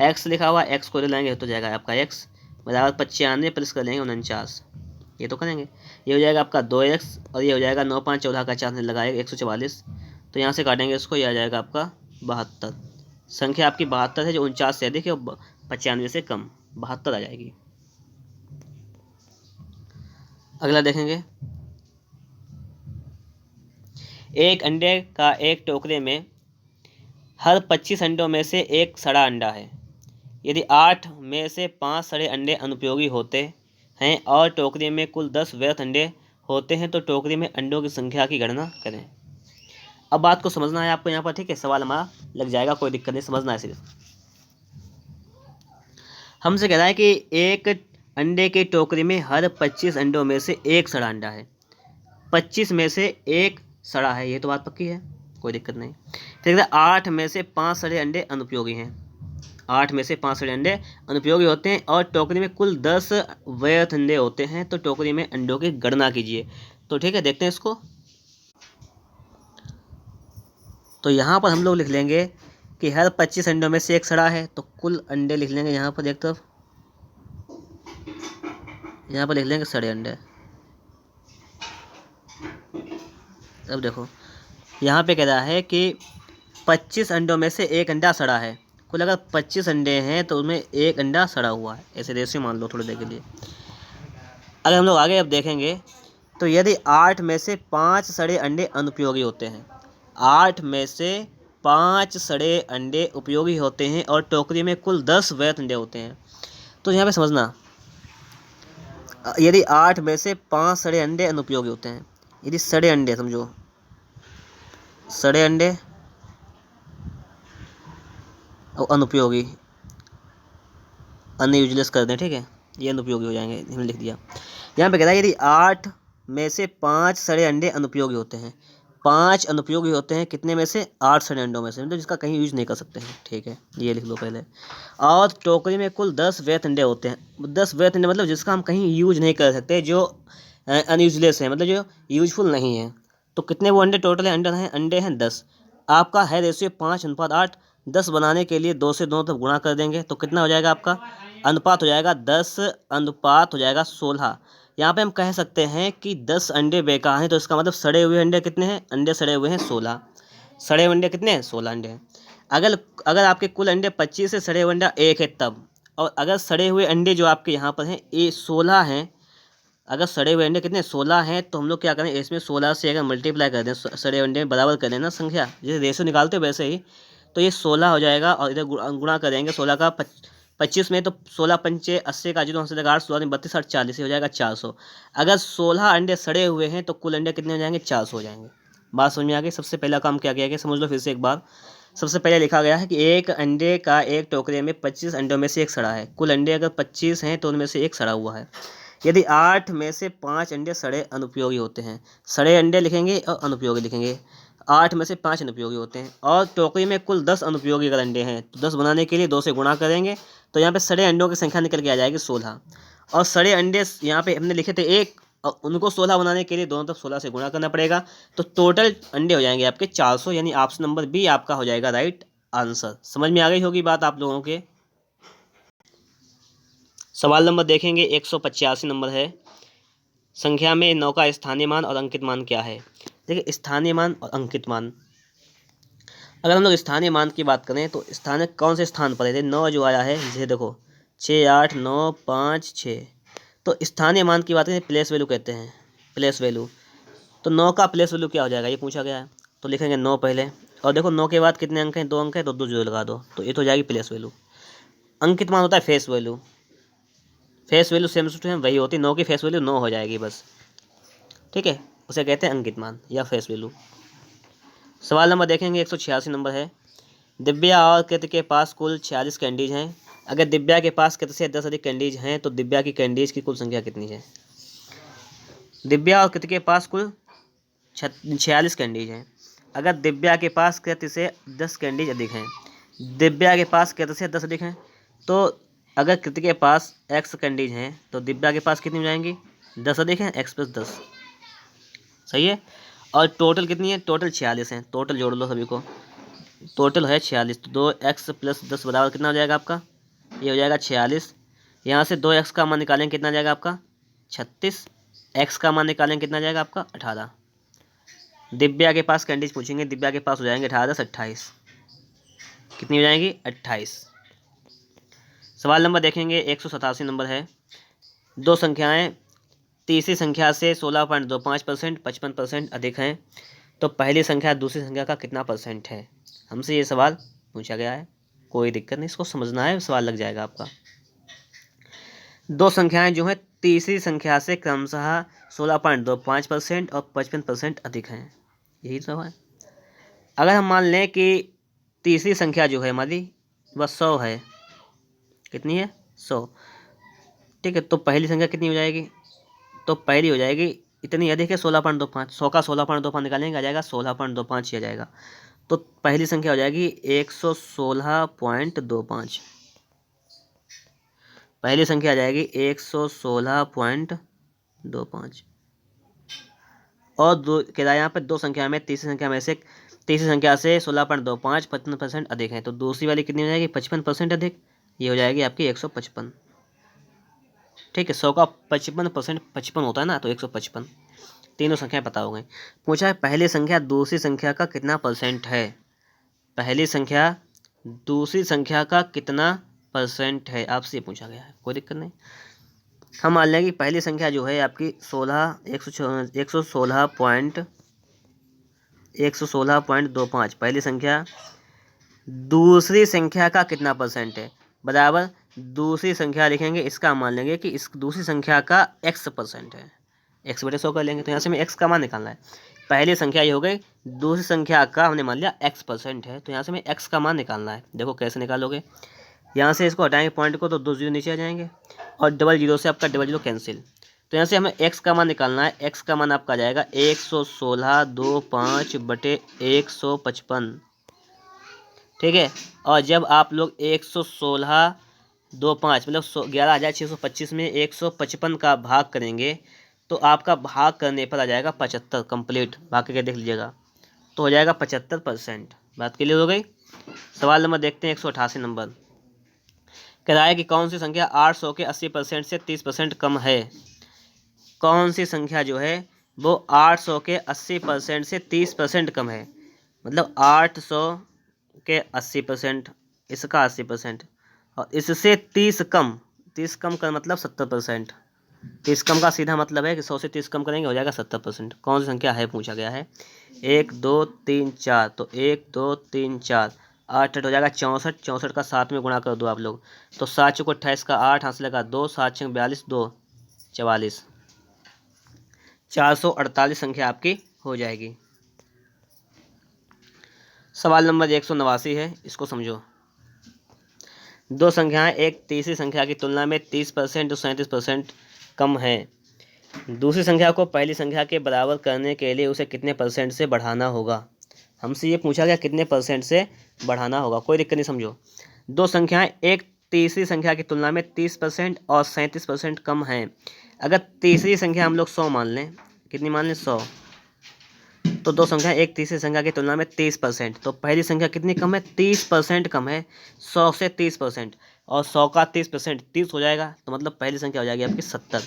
x लिखा हुआ x को ले लेंगे तो जाएगा आपका x बराबर 95 प्लस कर लेंगे 49, ये तो करेंगे, ये हो जाएगा आपका 2x और ये हो जाएगा 9 5 14 का 4 लगाएगा 144, तो यहाँ से काटेंगे इसको, ये आ जाएगा आपका 72, संख्या आपकी 72 है जो 49 से अधिक है और 95 से कम, 72 आ जाएगी। अगला देखेंगे, एक अंडे का एक टोकरे में हर 25 अंडों में से एक सड़ा अंडा है, यदि 8 में से 5 सड़े अंडे अनुपयोगी होते हैं और टोकरी में कुल 10 व्यर्थ अंडे होते हैं तो टोकरी में अंडों की संख्या की गणना करें। अब बात को समझना है आपको यहाँ पर, ठीक है, सवाल हमारा लग जाएगा, कोई दिक्कत नहीं, समझना है सिर्फ। हमसे कह रहा है कि एक अंडे की टोकरी में हर 25 अंडों में से एक सड़ा अंडा है, 25 में से एक सड़ा है, ये तो बात पक्की है, कोई दिक्कत नहीं। फिर 8 में से 5 सड़े अंडे अनुपयोगी हैं, 8 में से 5 सड़े अंडे अनुपयोगी होते हैं और टोकरी में कुल 10 व्यर्थ अंडे होते हैं तो टोकरी में अंडों की गणना कीजिए। तो ठीक है, देखते हैं इसको। तो यहाँ पर हम लोग लिख लेंगे कि हर 25 अंडों में से एक सड़ा है, तो कुल अंडे लिख लेंगे यहाँ पर एक तरफ, यहाँ पर लिख लेंगे सड़े अंडे। अब देखो यहाँ पे कह रहा है कि 25 अंडों में से एक अंडा सड़ा है। कुल अगर 25 अंडे हैं तो उसमें एक अंडा सड़ा हुआ है, ऐसे रेशियो मान लो थोड़ी देर के लिए। अगर हम लोग आगे अब देखेंगे तो यदि 8 में से 5 सड़े अंडे अनुपयोगी होते हैं, 8 में से 5 सड़े अंडे उपयोगी होते हैं और टोकरी में कुल 10 वैध अंडे होते हैं, तो यहाँ पे समझना, यदि 8 में से 5 सड़े अंडे अनुपयोगी होते हैं, यदि सड़े अंडे समझो, सड़े अंडे और अनुपयोगी, अनयूजलेस कर दें, ठीक है, ये अनुपयोगी हो जाएंगे, हमने लिख दिया। यहाँ पे कह रहा है यदि 8 में से 5 सड़े अंडे अनुपयोगी होते हैं, 5 अनुपयोगी होते हैं कितने में से, 8 सड़े अंडों में से, मतलब जिसका कहीं यूज नहीं कर सकते हैं, ठीक है, ये लिख लो पहले। और टोकरी में कुल 10 वैध अंडे होते हैं, 10 वैध अंडे मतलब जिसका हम कहीं यूज नहीं कर सकते, जो अनयूजलेस है, मतलब जो यूजफुल नहीं है। तो कितने वो अंडे टोटल अंडे हैं 10। आपका है रेशियो 5:8। 10 बनाने के लिए 2 से 2 तक गुणा कर देंगे तो कितना हो जाएगा आपका, अनुपात हो जाएगा 10 अनुपात हो जाएगा 16। यहाँ पे हम कह सकते हैं कि 10 अंडे बेकार हैं, तो इसका मतलब सड़े हुए अंडे कितने हैं, अंडे सड़े हुए हैं 16। सड़े हुए अंडे कितने हैं, 16 अंडे हैं। अगर आपके कुल अंडे 25 से सड़े हुए अंडा 1 है तब, और अगर सड़े हुए अंडे जो आपके यहाँ पर हैं ये 16 हैं, अगर सड़े हुए अंडे कितने 16 हैं, तो हम लोग क्या करें, इसमें 16 से अगर मल्टीप्लाई कर दें, सड़े हुए अंडे बराबर कर देना संख्या, जैसे रेशो निकालते हो वैसे ही, तो ये 16 हो जाएगा और इधर गुणा कर देंगे 16 का 25 में, तो 16 पंचे 80 का 0 से 8 16 32 8 40 हो जाएगा 400। अगर 16 अंडे सड़े हुए हैं तो कुल अंडे कितने हो जाएंगे, 400 हो जाएंगे। बात समझ में आ गई। सबसे पहला काम क्या किया गया, समझ लो फिर से एक बार। सबसे पहले लिखा गया है कि एक अंडे का एक टोकरे में 25 अंडों में से एक सड़ा है। कुल अंडे अगर 25 हैं तो उनमें से एक सड़ा हुआ है। यदि 8 में से 5 अंडे सड़े अनुपयोगी होते हैं, सड़े अंडे लिखेंगे और अनुपयोगी लिखेंगे, 8 में से 5 अनुपयोगी होते हैं और टोकरी में कुल 10 अनुपयोगी अगर अंडे हैं, तो 10 बनाने के लिए 2 से गुणा करेंगे तो यहाँ पे सड़े अंडों की संख्या निकल के आ जाएगी 16। और सड़े अंडे यहाँ पे हमने लिखे थे 1, और उनको 16 बनाने के लिए दोनों तरफ 16 से गुणा करना पड़ेगा, तो टोटल अंडे हो जाएंगे आपके 400, यानी ऑप्शन नंबर बी आपका हो जाएगा राइट आंसर। समझ में आ गई होगी बात आप लोगों के। सवाल नंबर देखेंगे 185 नंबर है। संख्या में 9 का स्थानीय मान और अंकित मान क्या है। देखिए स्थानीय मान और अंकित मान, अगर हम लोग स्थानीय मान की बात करें तो स्थानीय कौन से स्थान पर है, 9 जो आया है, जैसे देखो 6 8 9 5 6, तो स्थानीय मान की बात करें प्लेस वैल्यू कहते हैं, प्लेस वैल्यू। तो 9 का प्लेस वैल्यू क्या हो जाएगा, ये पूछा गया है, तो लिखेंगे 9 पहले, और देखो 9 के बाद कितने अंक हैं, 2 अंक है, तो 2 जीरो लगा दो, तो ये तो हो जाएगी प्लेस वैल्यू। अंकित मान होता है face value, face value same to same वही होती है, 9 की फेस वैल्यू 9 हो जाएगी बस, ठीक है, उसे कहते हैं अंकित मान या फेस वैल्यू। सवाल नंबर देखेंगे 186 नंबर है। दिव्या और कृति के पास कुल 46 कैंडीज हैं। अगर दिव्या के पास कृति से 10 अधिक कैंडीज हैं तो दिव्या की कैंडीज की कुल संख्या कितनी है। दिव्या और कृति के पास कुल 46 कैंडीज हैं। अगर दिव्या के पास कृति से 10 कैंडीज अधिक हैं, दिव्या के पास कृति से 10 अधिक हैं, तो अगर कृति के पास x कैंडीज हैं तो दिव्या के पास कितनी हो जाएंगी, 10 अधिक हैं, x + 10, सही है। और टोटल कितनी है, टोटल 46 हैं, टोटल जोड़ लो सभी को, टोटल है 46, तो 2x + 10 बराबर कितना हो जाएगा आपका, ये हो जाएगा 46। यहाँ से 2x का मान निकालेंगे कितना जाएगा आपका 36, x का मान निकालेंगे कितना जाएगा आपका 18। दिव्या के पास कैंडीज पूछेंगे, दिव्या के पास हो जाएंगे 18 10 28, कितनी हो जाएंगी 28। सवाल नंबर देखेंगे 187 नंबर है। दो संख्याएं तीसरी संख्या से 16.25% 55% अधिक हैं, तो पहली संख्या दूसरी संख्या का कितना परसेंट है। हमसे ये सवाल पूछा गया है, कोई दिक्कत नहीं, इसको समझना है, सवाल लग जाएगा आपका। दो संख्याएं जो हैं तीसरी संख्या से क्रमशः 16.25% और 55% अधिक हैं, यही सब है। अगर हम मान लें कि तीसरी संख्या जो है हमारी वह 100 है, कितनी है 100, ठीक है, तो पहली संख्या कितनी हो जाएगी, तो पहली हो जाएगी इतनी अधिक है 16.25, 100 का 16.25 निकालेंगे आ जाएगा 16.25 ही आ जाएगा, तो पहली संख्या हो जाएगी 116.25, पहली संख्या आ जाएगी 116.25। और दो कह रहा है यहाँ पे दो संख्या में तीसरी संख्या में से तीसरी संख्या से 16.25 55% अधिक है, तो दूसरी वाली कितनी हो जाएगी? 55% अधिक। ये हो जाएगी आपकी 155। ठीक है, 100 का 55% 55 होता है ना, तो 155। तीनों संख्याएं पता हो गई। पूछा है पहली संख्या दूसरी संख्या का कितना परसेंट है। पहली संख्या दूसरी संख्या का कितना परसेंट है, आपसे पूछा गया है, कोई दिक्कत नहीं। हम मान लेंगे कि पहली संख्या जो है आपकी 116.25 पहली संख्या दूसरी संख्या का कितना परसेंट है, बराबर दूसरी संख्या लिखेंगे, इसका मान लेंगे कि इस दूसरी संख्या का x% है। x बटे 100 कर लेंगे, तो यहाँ से हमें x का मान निकालना है। पहली संख्या ये हो गई, दूसरी संख्या का हमने मान लिया x%, है, तो यहाँ से हमें x का मान निकालना है। देखो कैसे निकालोगे, यहाँ से इसको हटाएंगे पॉइंट को, तो 2 जीरो नीचे आ जाएंगे और डबल जीरो से आपका डबल जीरो कैंसिल। तो यहाँ से हमें x का मान निकालना है। x का मान आपका आ जाएगा 116.25 बटे 155। ठीक है, और जब आप लोग 116.25 मतलब 11,625 में 155 का भाग करेंगे, तो आपका भाग करने पर आ जाएगा 75 कंप्लीट। भाग करके देख लीजिएगा, तो हो जाएगा 75%। बात क्लियर हो गई। सवाल नंबर देखते हैं 188 नंबर। कह रहा है कि कौन सी संख्या 800 के 80% से 30% कम है। कौन सी संख्या जो है वो 800 के 80% से 30% कम है, मतलब 800 के 80%, इसका 80%, और इससे 30 कम। 30 कम का मतलब 70%। 30 कम का सीधा मतलब है कि 100 से 30 कम करेंगे, हो जाएगा 70%। कौन सी संख्या है पूछा गया है। 1 2 3 4, तो 1 2 3 4 8 हो जाएगा 64। 64 का 7 में गुणा कर दो आप लोग, तो 7 चौको 28 का 8, हाथ से लगा 2, 7 6 42, 2 44, 448 संख्या आपकी हो जाएगी। सवाल नंबर 189 है, इसको समझो। दो संख्याएं एक तीसरी संख्या की तुलना में 30% और 37% कम है। दूसरी संख्या को पहली संख्या के बराबर करने के लिए उसे कितने परसेंट से बढ़ाना होगा। हमसे ये पूछा गया कितने परसेंट से बढ़ाना होगा, कोई दिक्कत नहीं, समझो। दो संख्याएं एक तीसरी संख्या की तुलना में 30% और 37% कम हैं। अगर तीसरी संख्या हम लोग 100 मान लें, कितनी मान लें 100, तो दो संख्या एक तीसरी संख्या की तुलना में 30%, तो पहली संख्या कितनी कम है, 30% कम है 100 से 30%, और 100 का 30% 30 हो जाएगा, तो मतलब पहली संख्या हो जाएगी आपकी 70।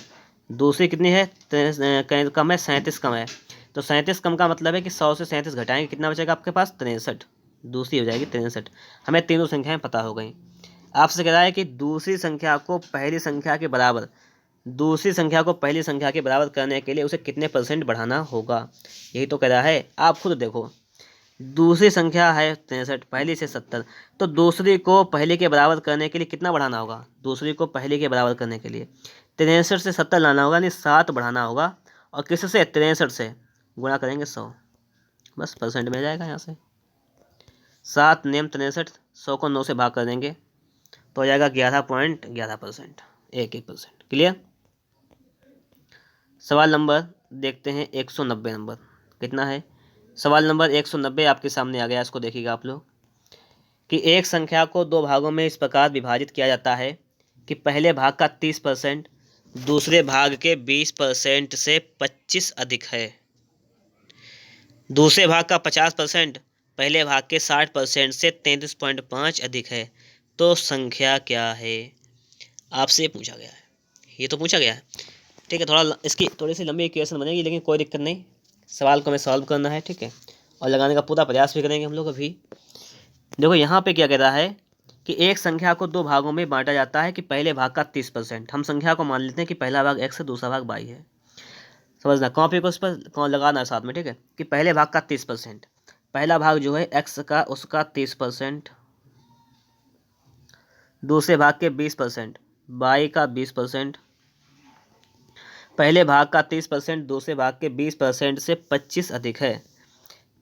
दूसरी कितनी है, कम है 37 कम है, तो 37 कम का मतलब है कि 100 से 37 घटाएंगे, कितना बचेगा आपके पास 63। दूसरी हो जाएगी 63। हमें तीनों संख्याएं पता हो गई। आपसे कह रहा है कि दूसरी संख्या को पहली संख्या के बराबर करने के लिए उसे कितने परसेंट बढ़ाना होगा, यही तो कह रहा है। आप खुद देखो, दूसरी संख्या है 63, पहली से 70, तो दूसरी को पहले के बराबर करने के लिए कितना बढ़ाना होगा। दूसरी को पहले के बराबर करने के लिए 63 से 70 लाना होगा, यानी 7 बढ़ाना होगा, और किससे 63 से गुणा करेंगे 100, बस परसेंट में जाएगा। यहाँ से 7 नेम 63, 100 को 9 से भाग कर देंगे, तो हो जाएगा 11.11%, 1%। क्लियर। सवाल नंबर देखते हैं 190 नंबर। कितना है, सवाल नंबर 190 आपके सामने आ गया। इसको देखिएगा आप लोग कि एक संख्या को दो भागों में इस प्रकार विभाजित किया जाता है कि पहले भाग का 30% दूसरे भाग के 20% से 25 अधिक है, दूसरे भाग का 50% पहले भाग के 60% से 33.5 अधिक है, तो संख्या क्या है, आपसे पूछा गया है। ये तो पूछा गया है, ठीक है। थोड़ा इसकी थोड़ी सी लंबी इक्वेशन बनेगी, लेकिन कोई दिक्कत नहीं, सवाल को हमें सॉल्व करना है, ठीक है, और लगाने का पूरा प्रयास भी करेंगे हम लोग। अभी देखो यहाँ पे क्या कह रहा है कि एक संख्या को दो भागों में बांटा जाता है कि पहले भाग का 30%। हम संख्या को मान लेते हैं कि पहला भाग x है, दूसरा भाग y है। समझना, कॉपी को उस पर लगाना है साथ में, ठीक है, कि पहले भाग का 30%, पहला भाग जो है x का उसका 30%, दूसरे भाग के 20%, y का 20%, पहले भाग का 30% दूसरे भाग के 20% से 25 अधिक है,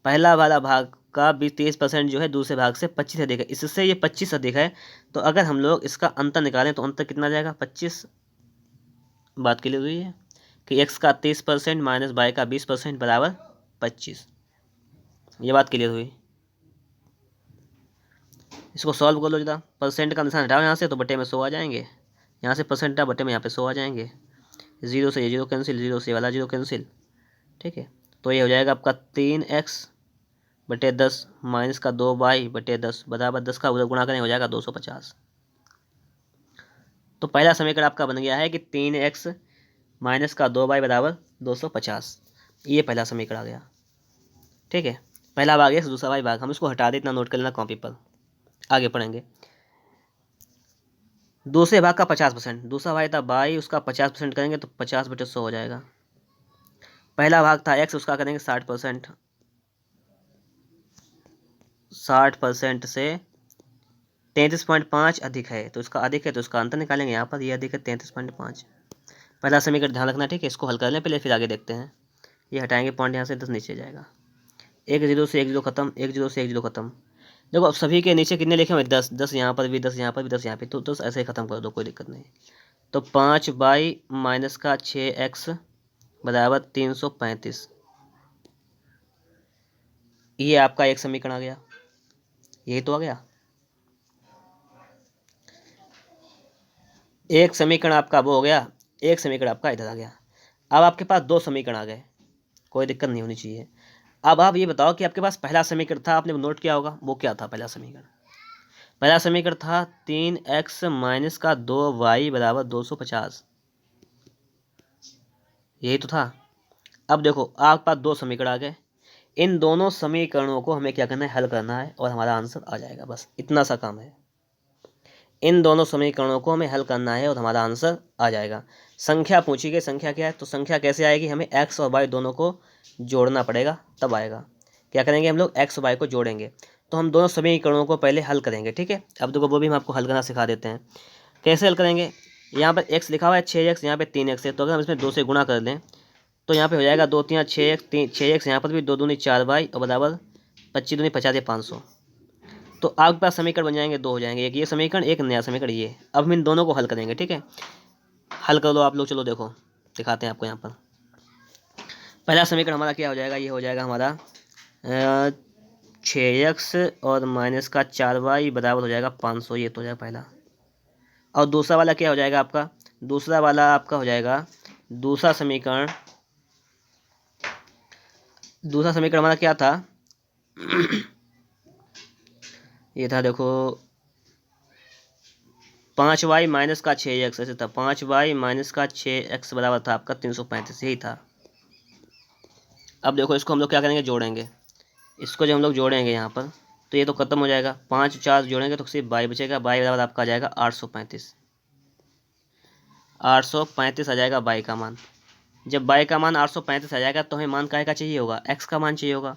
पहला वाला भाग का 30% जो है दूसरे भाग से 25 अधिक है, इससे ये 25 अधिक है। तो अगर हम लोग इसका अंतर निकालें तो अंतर कितना जाएगा, 25। बात क्लियर हुई है कि x का 30% माइनस y का 20% बराबर 25। ये बात क्लियर हुई। इसको सॉल्व कर लो जरा। परसेंट का निशान हटाओ यहाँ से, तो बटे में 100 आ जाएंगे, यहाँ से परसेंट हटाओ, बटे में यहाँ पे 100 आ जाएंगे, जीरो से ये जीरो कैंसिल, जीरो से वाला जीरो कैंसिल, ठीक है। तो ये हो जाएगा आपका 3x बटे 10 माइनस का 2y बटे 10 बराबर 10 का उधर गुणा करें हो जाएगा 250। तो पहला समीकरण आपका बन गया है कि 3x माइनस का 2y बराबर 250। ये पहला समीकरण आ गया। ठीक है, पहला भाग है, दूसरा वाला भाग हम इसको हटा दें, इतना नोट कर लेना कॉपी पर, आगे पढ़ेंगे। दूसरे भाग का 50%, दूसरा भाग था बाई, उसका 50% करेंगे तो 50 बटे 100 हो जाएगा। पहला भाग था x, उसका करेंगे 60%, 60% से 33.5 अधिक है तो इसका अधिक है तो इसका अंतर निकालेंगे यहाँ पर, ये अधिक है 33.5। पहला समीकरण ध्यान रखना, ठीक है, इसको हल कर लें पहले फिर आगे देखते हैं। ये हटाएंगे पॉइंट यहाँ से, 10 नीचे जाएगा, 1 0 से 1 0 खत्म, 1 0 से 1 0 खत्म। देखो अब सभी के नीचे कितने लिखे हुए 10, 10 यहाँ पर भी, 10 यहाँ पर भी, 10 यहाँ पे, तो 10 ऐसे ही खत्म कर दो, कोई दिक्कत नहीं। तो 5y माइनस का 6x बराबर 335। ये आपका एक समीकरण आ गया, यही तो आ गया। एक समीकरण आपका वो हो गया, एक समीकरण आपका इधर आ गया। अब आपके पास दो समीकरण आ गए, कोई दिक्कत नहीं होनी चाहिए। अब आप ये बताओ कि आपके पास पहला समीकरण था, आपने नोट किया होगा, वो क्या था पहला समीकरण? पहला समीकरण था 3x माइनस का 2y बराबर 250, यही तो था। अब देखो आपके पास दो समीकरण आ गए, इन दोनों समीकरणों को हमें क्या करना है, हल करना है और हमारा आंसर आ जाएगा, बस इतना सा काम है। इन दोनों समीकरणों को हमें हल करना है और हमारा आंसर आ जाएगा। संख्या पूछी गई, संख्या क्या है, तो संख्या कैसे आएगी, हमें x और y दोनों को जोड़ना पड़ेगा तब आएगा। क्या करेंगे हम लोग, x और y को जोड़ेंगे, तो हम दोनों समीकरणों को पहले हल करेंगे। ठीक है, अब देखो वो भी हम आपको हल करना सिखा देते हैं। कैसे हल करेंगे, यहाँ पर x लिखा हुआ है 6x, यहाँ पे 3x है, तो अगर हम इसमें 2 से गुणा कर दें तो यहाँ पे हो जाएगा 2 3 6x, 6x यहाँ पर भी 2 दूनी 4y और बराबर 25 दूनी 50 या 500। तो आपके पास समीकरण बन जाएंगे, दो हो जाएंगे, एक ये समीकरण एक नया समीकरण ये। अब हम इन दोनों को हल करेंगे। ठीक है, हल कर लो आप लोग, चलो देखो दिखाते हैं आपको यहाँ पर। पहला समीकरण हमारा क्या हो जाएगा, ये हो जाएगा हमारा 6x और माइनस का 4y बराबर हो जाएगा 500, ये तो हो जाएगा पहला। और दूसरा वाला क्या हो जाएगा आपका, दूसरा वाला आपका हो जाएगा, दूसरा समीकरण हमारा क्या था ये था देखो 5y माइनस का 6x, ऐसे था 5y माइनस का 6x बराबर था आपका 335, यही था। अब देखो इसको हम लोग क्या करेंगे, जोड़ेंगे। इसको जब हम लोग जोड़ेंगे यहाँ पर तो ये तो खत्म हो जाएगा, 5 4 जोड़ेंगे तो सिर्फ y बचेगा, y बराबर आपका आ जाएगा 835, 835 आ जाएगा y का मान। जब y का मान 835 आ जाएगा तो हमें मान काहे का चाहिए होगा, x का मान चाहिए होगा।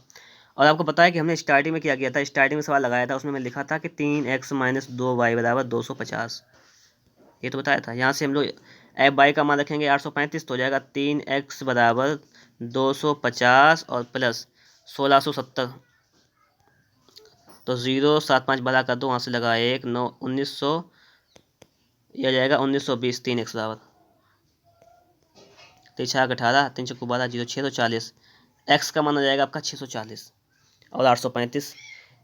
और आपको पता है कि हमने स्टार्टिंग में क्या किया था, स्टार्टिंग में सवाल लगाया था, उसमें मैं लिखा था कि 3x माइनस 2y बराबर 250, ये तो बताया था। यहाँ से हम लोग एफ वाई का मान रखेंगे 835, तो हो जाएगा 3x बराबर 250 और प्लस 1670, तो 0 7 5 बढ़ा कर दो, वहाँ से लगा 1 9 1900, यह जाएगा 1920, 3x बराबर 3 18 3 चौको 12 0 640, x का मान आ जाएगा आपका 640 और 835,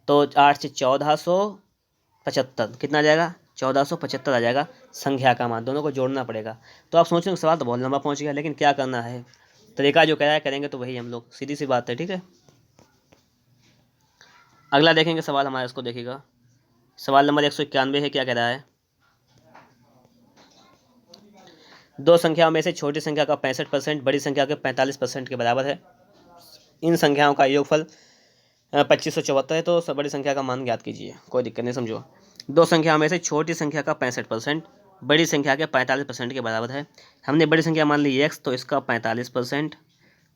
तो 8 से 1475 कितना आ जाएगा, 1475 आ जाएगा संख्या का मान। दोनों को जोड़ना पड़ेगा। तो आप सोच रहे हो सवाल तो बहुत लंबा पहुंच गया, लेकिन क्या करना है, तरीका जो कह रहा है करेंगे तो वही हम लोग, सीधी सी बात है। ठीक है, अगला देखेंगे सवाल हमारा, इसको देखिएगा। सवाल नंबर 191 है, क्या कह रहा है, दो संख्याओं में से छोटी संख्या का 65% बड़ी संख्या के 45% के बराबर है। इन संख्याओं का योगफल 2574 है, तो बड़ी संख्या का मान ज्ञात कीजिए। कोई दिक्कत नहीं, समझो। दो संख्याओं में से छोटी संख्या का 65% बड़ी संख्या के 45% के बराबर है। हमने बड़ी संख्या मान ली x, तो इसका 45%,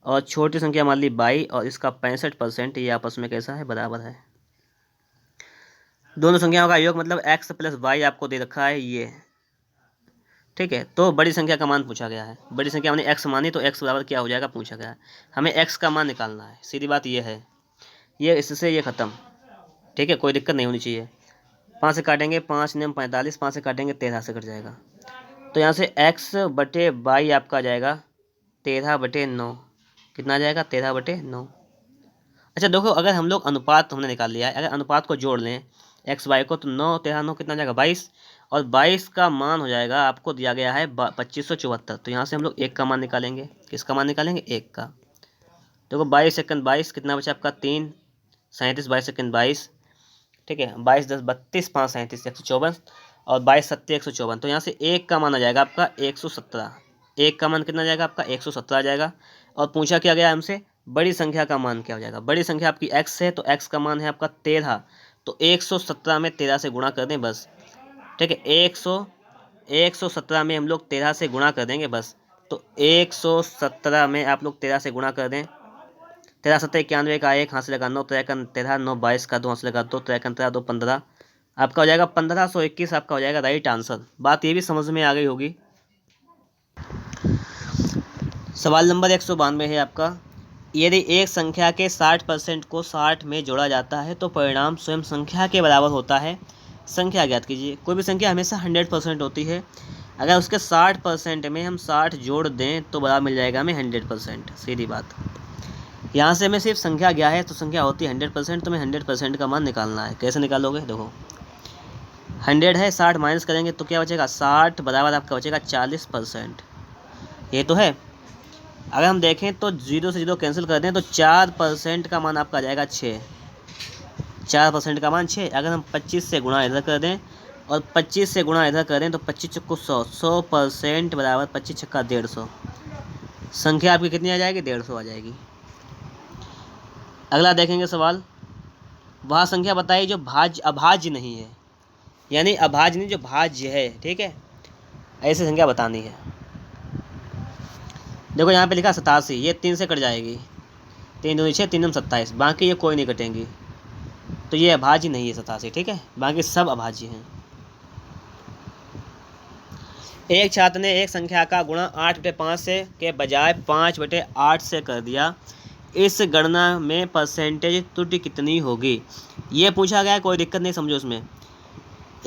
और छोटी संख्या मान ली y और इसका 65%, ये आपस में कैसा है, बराबर है। दोनों संख्याओं का योग मतलब x प्लस y आपको दे रखा है ये। ठीक है, तो बड़ी संख्या का मान पूछा गया है, बड़ी संख्या हमने x मानी तो x बराबर क्या हो जाएगा पूछा गया है, हमें x का मान निकालना है, सीधी बात ये है। ये इससे ये ख़त्म, ठीक है, कोई दिक्कत नहीं होनी चाहिए। 5 से काटेंगे 5 9 45, 5 से काटेंगे 13 से कट जाएगा, तो यहाँ से x बटे वाई आपका आ जाएगा 13/9, कितना आ जाएगा 13/9। अच्छा देखो, अगर हम लोग अनुपात हमने निकाल लिया है, अगर अनुपात को जोड़ लें एक्स वाई को, तो 9 13 9 कितना जाएगा 22, और 22 का मान हो जाएगा, आपको दिया गया है 2574, तो यहाँ से हम लोग 1 का मान निकालेंगे। किसका मान निकालेंगे, 1 का। देखो 22 सेकंड 22 कितना बचा आपका 3, 37 22 सेकंड 22, ठीक है, 22 10 32 5 37 154 और 22 7 154। तो यहाँ से एक का मान आ जाएगा आपका 117। एक का मान कितना जाएगा आपका 117 आ जाएगा। और पूछा क्या गया हमसे, बड़ी संख्या का मान क्या हो जाएगा। बड़ी संख्या आपकी x है तो x का मान है आपका 13, तो 117 में 13 से गुणा कर दें बस, ठीक है। 117 में हम लोग 13 से गुणा कर देंगे बस। तो 117 में आप लोग 13 से गुणा कर दें, 13 7 91 का 1 हाथ से लगा 9 13 13 9 22 का 2 हाथ से लगा 2 13 13 2 15, आपका हो जाएगा 1521 आपका हो जाएगा राइट आंसर। बात ये भी समझ में आ गई होगी। सवाल नंबर 192 है आपका, यदि एक संख्या के 60% को 60 में जोड़ा जाता है तो परिणाम स्वयं संख्या के बराबर होता है। संख्या ज्ञात कीजिए। कोई भी संख्या हमेशा 100% होती है, अगर उसके 60% में हम 60 जोड़ दें तो बराबर मिल जाएगा हमें 100%, सीधी बात। यहाँ से हमें सिर्फ संख्या क्या है, तो संख्या होती है 100%, तो हमें 100% का मान निकालना है। कैसे निकालोगे, देखो 100 है, 60 माइनस करेंगे तो क्या बचेगा, 60 बराबर आपका बचेगा 40%, ये तो है। अगर हम देखें तो 0 से 0 कैंसिल कर दें तो 4% का मान आपका आ जाएगा 6, 4% का मान 6। अगर हम 25 से गुणा इधर कर दें और 25 से गुणा इधर कर दें तो 25 चक्कू 100, 100% बराबर 25 छक्का 150, संख्या आपकी कितनी आ जाएगी, 150 आ जाएगी। अगला देखेंगे सवाल, वह संख्या बताइए जो अभाज्य नहीं है, यानी अभाज्य नहीं जो भाज्य है, ठीक है, ऐसी संख्या बतानी है। देखो यहाँ पे लिखा 87, ये 3 से कट जाएगी, 3 दूनी 6 3 27, बाकी ये कोई नहीं कटेंगी, तो ये अभाज्य नहीं है 87, ठीक है, बाकी सब अभाज्य हैं। एक छात्र ने एक संख्या का गुणा 8/5 से के बजाय 5/8 से कर दिया, इस गणना में परसेंटेज त्रुटि कितनी होगी। ये पूछा गया है, कोई दिक्कत नहीं, समझो उसमें।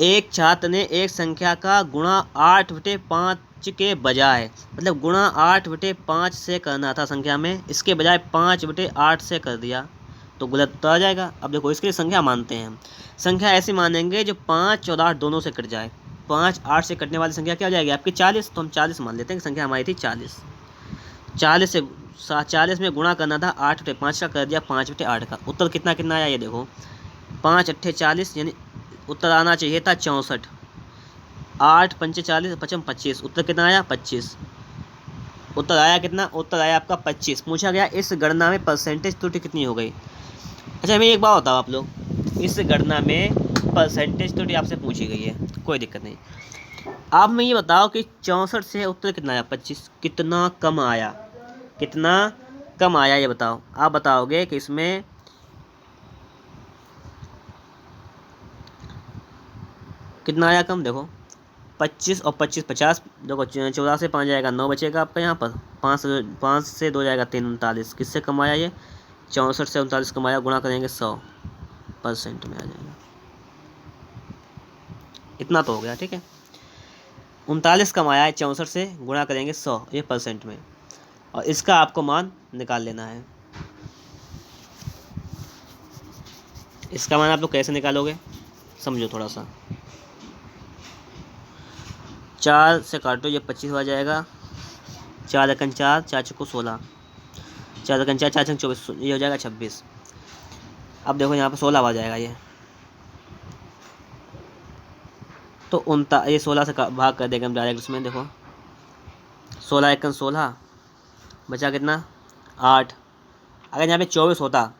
एक छात्र ने एक संख्या का गुणा 8/5 के बजाय, मतलब गुणा 8/5 से करना था संख्या में, इसके बजाय 5/8 से कर दिया, तो गलत तो आ जाएगा। अब देखो इसके लिए संख्या मानते हैं हम, संख्या ऐसी मानेंगे जो 5 और 8 दोनों से कट जाए। 5 8 से कटने वाली संख्या क्या हो जाएगी आपकी 40, तो हम 40 मान लेते हैं कि संख्या हमारी थी 40। 40 में गुणा करना था 8/5 का, कर दिया 5/8 का। उत्तर कितना कितना आया ये देखो, 5 8 40, यानी उत्तर आना चाहिए था 64। 8 5 40 5 25, उत्तर कितना आया 25। उत्तर आया कितना, उत्तर आया आपका 25। पूछा गया इस गणना में परसेंटेज त्रुटि कितनी हो गई। अच्छा हमें एक बात बताओ आप लोग, इस गणना में परसेंटेज त्रुटि आपसे पूछी गई है, कोई दिक्कत नहीं। आप में ये बताओ कि 64 से उत्तर कितना आया 25, कितना कम आया, कितना कम आया ये बताओ। आप बताओगे कि इसमें कितना आया कम, देखो 25 और 25 50, देखो 14 से 5 जाएगा 9 बचेगा आपका यहाँ पर, 5 से 2 जाएगा 3 39, किससे कम आया ये 64 से 39 कम आया, गुणा करेंगे 100% में आ जाएगा, इतना तो हो गया, ठीक है। 39 कम आया है 64 से, गुणा करेंगे 100, ये परसेंट में, और इसका आपको मान निकाल लेना है। इसका मान आप लोग कैसे निकालोगे समझो थोड़ा सा। 4 से काटो, ये 25 हो जाएगा, 4 एकन 4 4 चक्कू 16, 4 एकन 4 4 छंग 24, ये हो जाएगा 26। अब देखो यहाँ पर 16 आ जाएगा ये, तो ये 16 से भाग कर देंगे हम डायरेक्ट उसमें। देखो 16 एकन 16, बचा कितना 8। अगर यहाँ पे 24 होता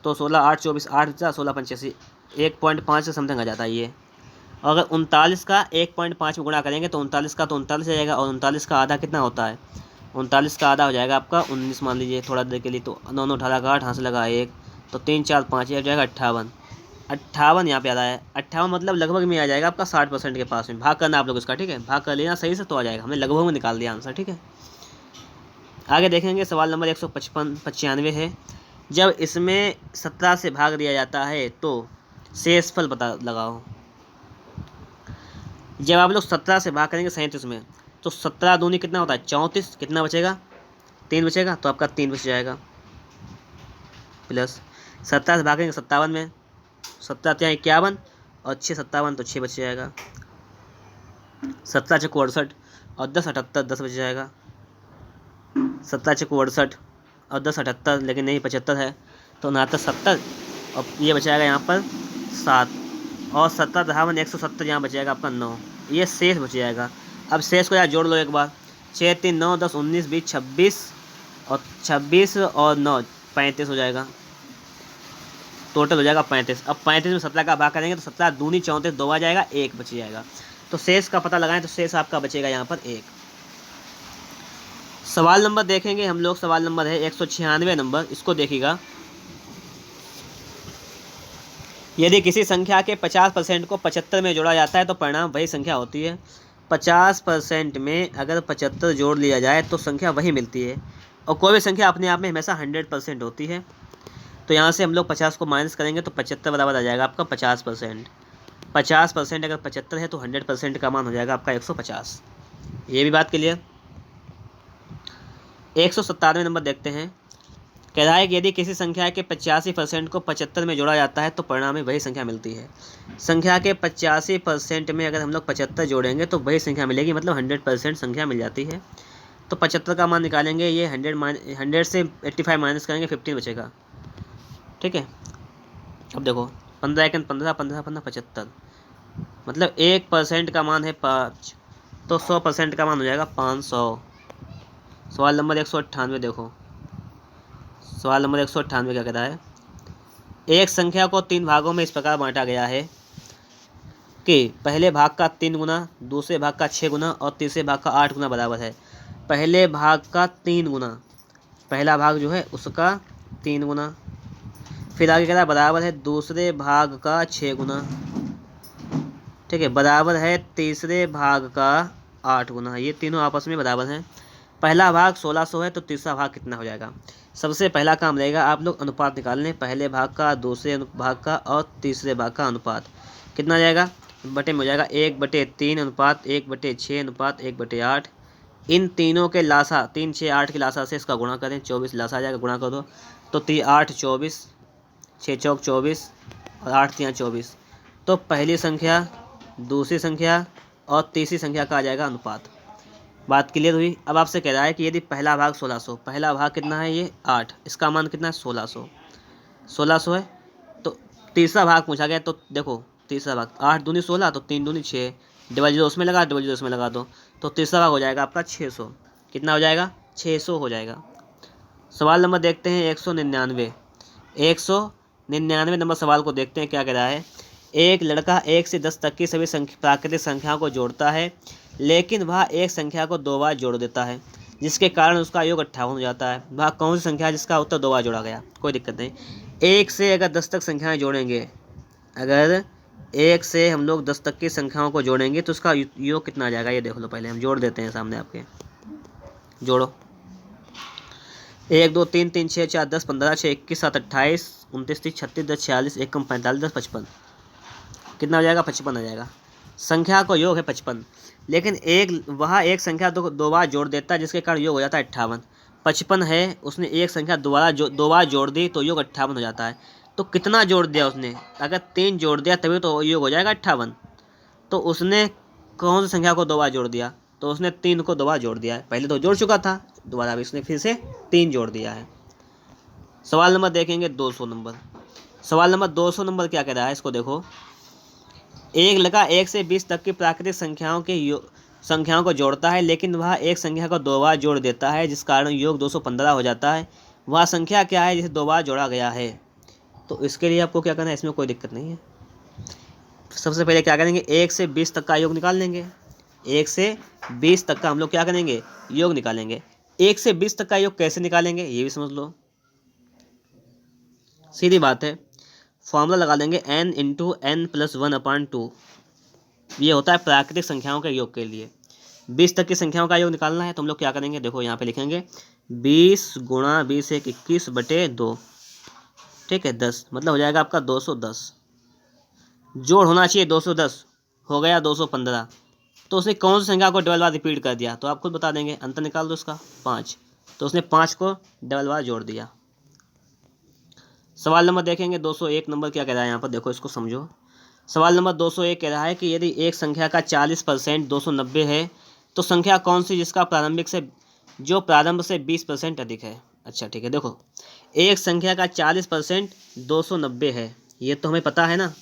तो 16 8 24, 8 16 85, 1.5 से समथिंग आ जाता है ये। और अगर 39 का 1.5 में गुणा करेंगे तो 39 का तो 39 आ जाएगा, और 39 का आधा कितना होता है, 39 का आधा हो जाएगा आपका 19 मान लीजिए थोड़ा देर के लिए, तो 9 9 18 का 8 हाथ से लगा 1, तो 3 4 5 हो जाएगा 58। 58 यहाँ पे आ रहा है, 58 मतलब लगभग में आ जाएगा आपका 60% के पास में। भाग करना आप लोग इसका, ठीक है, भाग कर लेना सही से तो आ जाएगा, हमने लगभग में निकाल दिया आंसर, ठीक है। आगे देखेंगे सवाल नंबर 195 है, जब इसमें 17 से भाग दिया जाता है तो शेषफल पता लगाओ। जब आप लोग 17 से भाग करेंगे 37 में, तो 17 दूनी कितना होता है 34, कितना बचेगा 3 बचेगा, तो आपका 3 बच जाएगा, प्लस 17 से भागेंगे 57 में, 17 या 51 और 6 57, तो 6 बच जाएगा, 17 चक्कू 68 और 10 78, 10 बच जाएगा, 17 चक्कू 68 और 10 78, लेकिन नहीं 75 है, तो 69 70 और ये बचाएगा यहाँ पर 7 और 70 170 यहाँ बचाएगा आपका 9, ये शेष बच जाएगा। अब शेष को यार जोड़ लो एक बार, 6 3 9 10 19 20 26 और 26 और 9 35 हो जाएगा, टोटल हो जाएगा 35। अब 35 में 17 का भाग करेंगे तो 17 दूनी 34 दो आ जाएगा, 1 बच जाएगा। तो शेष का पता लगाएं तो शेष आपका बचेगा यहाँ पर 1। सवाल नंबर देखेंगे हम लोग, सवाल नंबर है 196 नंबर, इसको देखिएगा। यदि किसी संख्या के 50% को 75 में जोड़ा जाता है तो परिणाम वही संख्या होती है। 50% में अगर 75 जोड़ लिया जाए तो संख्या वही मिलती है, और कोई भी संख्या अपने आप में हमेशा 100% होती है। तो यहाँ से हम लोग 50 को माइनस करेंगे तो 75 बराबर आ जाएगा आपका 50%। 50% अगर 75 है तो 100% का मान हो जाएगा आपका 150। ये भी बात क्लियर। 197 नंबर देखते हैं। कह रहा है कि यदि किसी संख्या के 85% को 75 में जोड़ा जाता है तो परिणाम में वही संख्या मिलती है। संख्या के 85% में अगर हम लोग 75 जोड़ेंगे तो वही संख्या मिलेगी, मतलब 100% संख्या मिल जाती है। तो 75 का मान निकालेंगे, ये 100 से 85 माइनस करेंगे 15 बचेगा, ठीक है। अब देखो 15 1 15 15 15 75, मतलब 1% का मान है 5, तो 100% का मान हो जाएगा 500। सवाल नंबर 198 देखो, सवाल नंबर 198 क्या कहता है। एक संख्या को 3 भागों में इस प्रकार बांटा गया है कि पहले भाग का 3 गुना, दूसरे भाग का 6 गुना और तीसरे भाग का 8 गुना बराबर है। पहले भाग का 3 गुना, पहला भाग जो है उसका 3 गुना, फिर आगे कह रहा है बराबर है दूसरे भाग का 6 गुना, ठीक है, बराबर है तीसरे भाग का 8 गुना। ये तीनों आपस में बराबर हैं। पहला भाग 1600 है तो तीसरा भाग कितना हो जाएगा। सबसे पहला काम रहेगा आप लोग अनुपात निकाल लें, पहले भाग का, दूसरे भाग का और तीसरे भाग का अनुपात कितना जाएगा, बटे में हो जाएगा 1/3 अनुपात 1/6 अनुपात 1/8। इन तीनों के लासा 3 6 8 के लासा से इसका गुणा करें, 24 लासा आ जाएगा, गुणा कर दो तो 8 24, 6 चौक 24 और 8 3 24। तो पहली संख्या, दूसरी संख्या और तीसरी संख्या का आ जाएगा अनुपात। बात क्लियर हुई। अब आपसे कह रहा है कि यदि पहला भाग 1600, पहला भाग कितना है ये 8, इसका मान कितना है 1600 है। तो तीसरा भाग पूछा गया, तो देखो तीसरा भाग 8 दूनी 16 तो 3 दूनी 6, डिवाइड उसमें लगा, डिवाइड उसमें लगा दो, तो तीसरा भाग हो जाएगा आपका 600। कितना हो जाएगा 600 हो जाएगा। सवाल नंबर देखते हैं 199। 199 नंबर सवाल को देखते हैं क्या कह रहा है। एक लड़का 1 से 10 तक की सभी प्राकृतिक संख्याओं को जोड़ता है, लेकिन वह एक संख्या को 2 बार जोड़ देता है, जिसके कारण उसका योग 58 हो जाता है। वह कौन सी संख्या है जिसका उत्तर 2 बार जोड़ा गया। कोई दिक्कत नहीं। 1 से अगर 10 तक संख्याएं जोड़ेंगे, अगर 1 से हम लोग 10 तक की संख्याओं को जोड़ेंगे तो उसका योग कितना आ जाएगा, ये देख लो। पहले हम जोड़ देते हैं सामने आपके, जोड़ो 1 2 3 3 6 4 10 15 6 21 7 28 29 30 36 10 46 1 कम 45 10 55, कितना हो जाएगा 55 आ जाएगा। संख्या को योग है 55, लेकिन वह एक संख्या दो बार जोड़ देता है, जिसके कारण योग हो जाता है 58। 55 है, उसने एक संख्या दो बार जोड़ दी तो योग 58 हो जाता है। तो कितना जोड़ दिया उसने, अगर 3 जोड़ दिया तभी तो योग हो जाएगा 58। तो उसने कौन सी संख्या को 2 बार जोड़ दिया, तो उसने 3 को 2 बार जोड़ दिया है। पहले तो जोड़ चुका था, दोबारा भी उसने फिर से 3 जोड़ दिया है। सवाल नंबर देखेंगे 200 नंबर। सवाल नंबर 200 नंबर क्या कह रहा है, इसको देखो। एक लड़का 1 से 20 तक की प्राकृतिक संख्याओं को जोड़ता है, लेकिन वह एक संख्या को 2 बार जोड़ देता है, जिस कारण योग 215 हो जाता है। वह संख्या क्या है जिसे 2 बार जोड़ा गया है। तो इसके लिए आपको क्या करना है, इसमें कोई दिक्कत नहीं है। सबसे पहले क्या करेंगे, 1 से 20 तक का योग निकाल लेंगे। 1 से 20 तक का हम लोग क्या करेंगे, योग निकालेंगे। 1 से 20 तक का योग कैसे निकालेंगे ये भी समझ लो, सीधी बात है। फॉर्मूला लगा देंगे n × n + 1/2। ये होता है प्राकृतिक संख्याओं के योग के लिए। 20 तक की संख्याओं का योग निकालना है तो हम लोग क्या करेंगे, देखो यहाँ पे लिखेंगे 20 × 20 = 21/2, ठीक है, 10, मतलब हो जाएगा आपका 210। जोड़ होना चाहिए 210, हो गया 215। तो उसने कौन सी संख्या को डबल बार रिपीट कर दिया, तो आप खुद बता देंगे। अंतर निकाल दो उसका, 5, तो उसने 5 को डबल बार जोड़ दिया। सवाल नंबर देखेंगे 201 नंबर क्या कह रहा है यहाँ पर, देखो इसको समझो। सवाल नंबर 201 कह रहा है कि यदि एक संख्या का 40% 290 है तो संख्या कौन सी जिसका प्रारंभ से 20% अधिक है। अच्छा ठीक है, देखो एक संख्या का 40% 290 है, ये तो हमें पता है ना।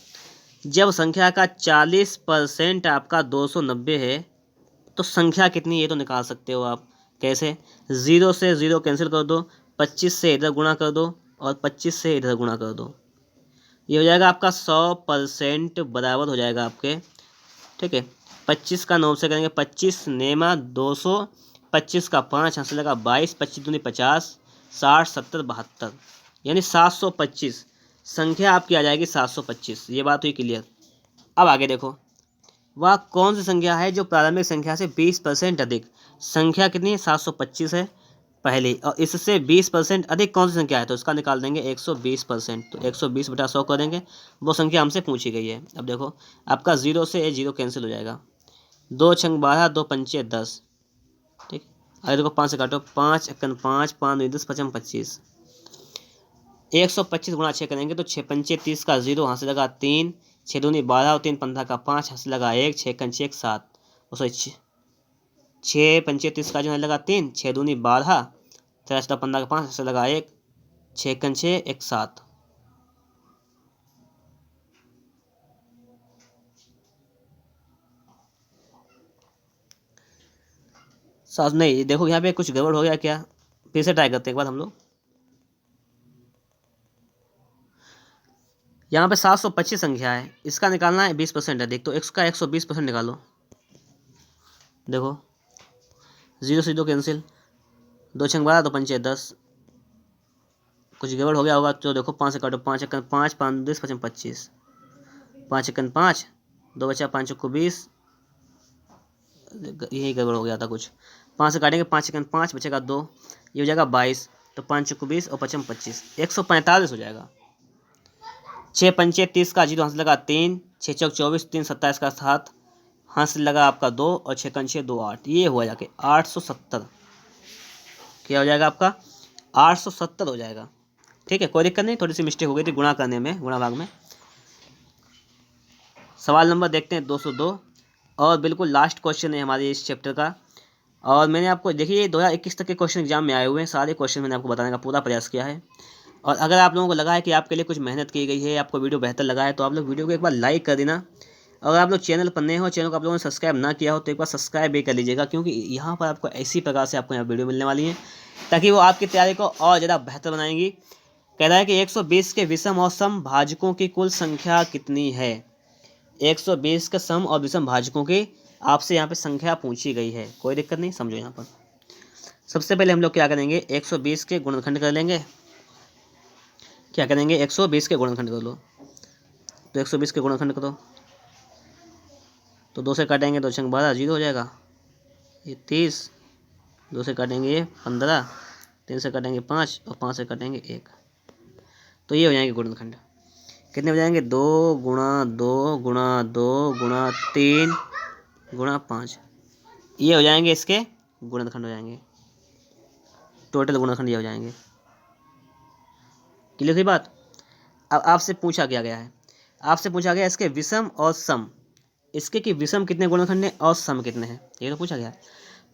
जब संख्या का 40% आपका 290 है तो संख्या कितनी ये तो निकाल सकते हो आप। कैसे? 0 से 0 कैंसिल कर दो, 25 से इधर गुणा कर दो और 25 से इधर गुणा कर दो। ये हो जाएगा आपका 100% बराबर हो जाएगा आपके। ठीक है, 25 का 9 से करेंगे, 25 नेमा 200, 25 का 5 यहाँ से लगा 22, 25 दूनी 50, 60, 70, 72 यानी 725 संख्या आपकी आ जाएगी 725। ये बात हुई क्लियर। अब आगे देखो, वह कौन सी संख्या है जो प्रारंभिक संख्या से 20% अधिक। संख्या कितनी है? 725 है पहली, और इससे 20% अधिक कौन सी संख्या है? तो इसका निकाल देंगे 120%। तो 120 बटा 100 करेंगे, वो संख्या हमसे पूछी गई है। अब देखो आपका 0 से 0 कैंसिल हो जाएगा, 2 छंग 12, 2 पंचे 10। ठीक, अरे देखो 5 से काटो, 5 एकन 5, 5 10, 5 25। 125 गुणा 6 करेंगे तो 6 पंचे 30 का 0 यहाँ से लगा 3, 6 दूनी 12 और 3 15 का 5 यहाँ से लगा 1, 6 कंचे 1 7, सॉरी 6 पंचे 30 का जो है लगा 3, 6 दूनी 12, 13 15 का 5 यहाँ से लगा 1, 6 कंचे 1 7। साथ नहीं, देखो यहाँ पे कुछ गड़बड़ हो गया क्या, फिर से ट्राई करते हैं एक बार हम लोग। यहाँ पे 725 संख्या है, इसका निकालना है 20% अधिक, तो इसका 120% निकालो। देखो 0 से 2 कैंसिल, 2 छंग 12, 2 पंचे 10, कुछ गड़बड़ हो गया होगा तो देखो 5 से काटो, 5 एकन 5, 5 10, 5 25, 5 एकन 5, 2 बचा 5 को 20, यही गड़बड़ हो गया था कुछ। 5 से काटेंगे, 5 एकन 5 बचेगा 2, ये हो जाएगा 22, तो 5 को 20 और 5 25, 145 हो जाएगा। 6 पंचे 30 का 0 हाथ लगा 3, 6 चौक 24, 3 27 का 7 हाथ से लगा आपका 2 और 6 कंचे 2 8, ये हुआ जाके 870। क्या हो जाएगा आपका? 870 हो जाएगा। ठीक है, कोई दिक्कत नहीं, थोड़ी सी मिस्टेक हो गई थी गुणा करने में, गुणा भाग में। सवाल नंबर देखते हैं 202 और बिल्कुल लास्ट क्वेश्चन है हमारे इस चैप्टर का। और मैंने आपको देखिए 2021 तक के क्वेश्चन एग्जाम में आए हुए हैं, सारे क्वेश्चन मैंने आपको बताने का पूरा प्रयास किया है। और अगर आप लोगों को लगा है कि आपके लिए कुछ मेहनत की गई है, आपको वीडियो बेहतर लगा है, तो आप लोग वीडियो को एक बार लाइक कर देना। अगर आप लोग चैनल पर नए हो, चैनल को आप लोगों ने सब्सक्राइब ना किया हो, तो एक बार सब्सक्राइब भी कर लीजिएगा, क्योंकि यहाँ पर आपको इसी प्रकार से आपको यहाँ वीडियो मिलने वाली है, ताकि वो आपकी तैयारी को और ज़्यादा बेहतर बनाएंगी। कह रहा है कि 120 के विषम और सम भाजकों की कुल संख्या कितनी है। 120 के सम और विषम भाजकों की आपसे यहाँ पे संख्या पूछी गई है। कोई दिक्कत नहीं, समझो। यहाँ पर सबसे पहले हम लोग क्या करेंगे, 120 के गुणनखंड कर लेंगे। क्या करेंगे, 120 के गुणनखंड कर लो। तो 120 के गुणनखंड करो, तो 2 से काटेंगे, 2 छंग 12, 0 हो जाएगा। ये 30, 2 से काटेंगे ये 15, 3 से काटेंगे 5 और 5 से काटेंगे 1। तो ये हो जाएंगे गुणनखंड। कितने हो जाएंगे? 2 गुणा 2 गुणा 2 गुणा 3 गुणा 5, ये हो जाएंगे इसके गुणनखंड हो जाएंगे। टोटल गुणनखंड ये हो जाएंगे। क्लियर हुई बात? अब आपसे पूछा क्या गया है, आपसे पूछा गया इसके विषम और सम, इसके कि विषम कितने गुणनखंड हैं और सम कितने हैं, ये तो पूछा गया है।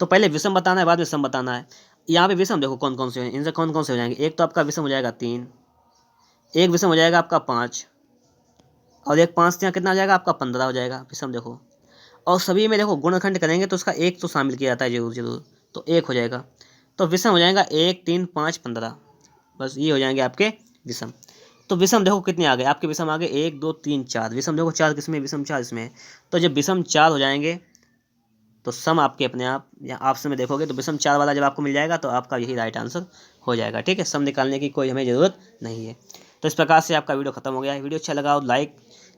तो पहले विषम बताना है, बाद में सम बताना है। यहाँ पे विषम देखो कौन कौन से हैं, इनसे कौन कौन से हो जाएंगे। एक तो आपका विषम हो जाएगा 3, एक विषम हो जाएगा आपका 5, और एक 5 से यहाँ कितना हो जाएगा आपका 15 हो जाएगा विषम। देखो, और सभी में देखो गुणनखंड करेंगे तो उसका एक तो शामिल किया जाता है जरूर जरूर, तो 1 हो जाएगा। तो विषम हो जाएगा 1 3 5 15, बस ये हो जाएंगे आपके विषम। तो विषम देखो कितने आ गए आपके, विषम आ गए 1 2 3 4, विषम देखो 4 किसमें, विषम 4 इसमें है। तो जब विषम 4 हो जाएंगे तो सम आपके अपने आप या ऑप्शन में देखोगे तो विषम 4 वाला जब आपको मिल जाएगा तो आपका यही राइट आंसर हो जाएगा। ठीक है, सम निकालने की कोई हमें ज़रूरत नहीं है। तो इस प्रकार से आपका वीडियो खत्म हो गया है। वीडियो अच्छा लगा हो लाइक,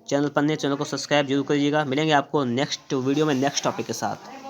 चैनल पर नए चैनल को सब्सक्राइब जरूर करिएगा। मिलेंगे आपको नेक्स्ट वीडियो में नेक्स्ट टॉपिक के साथ।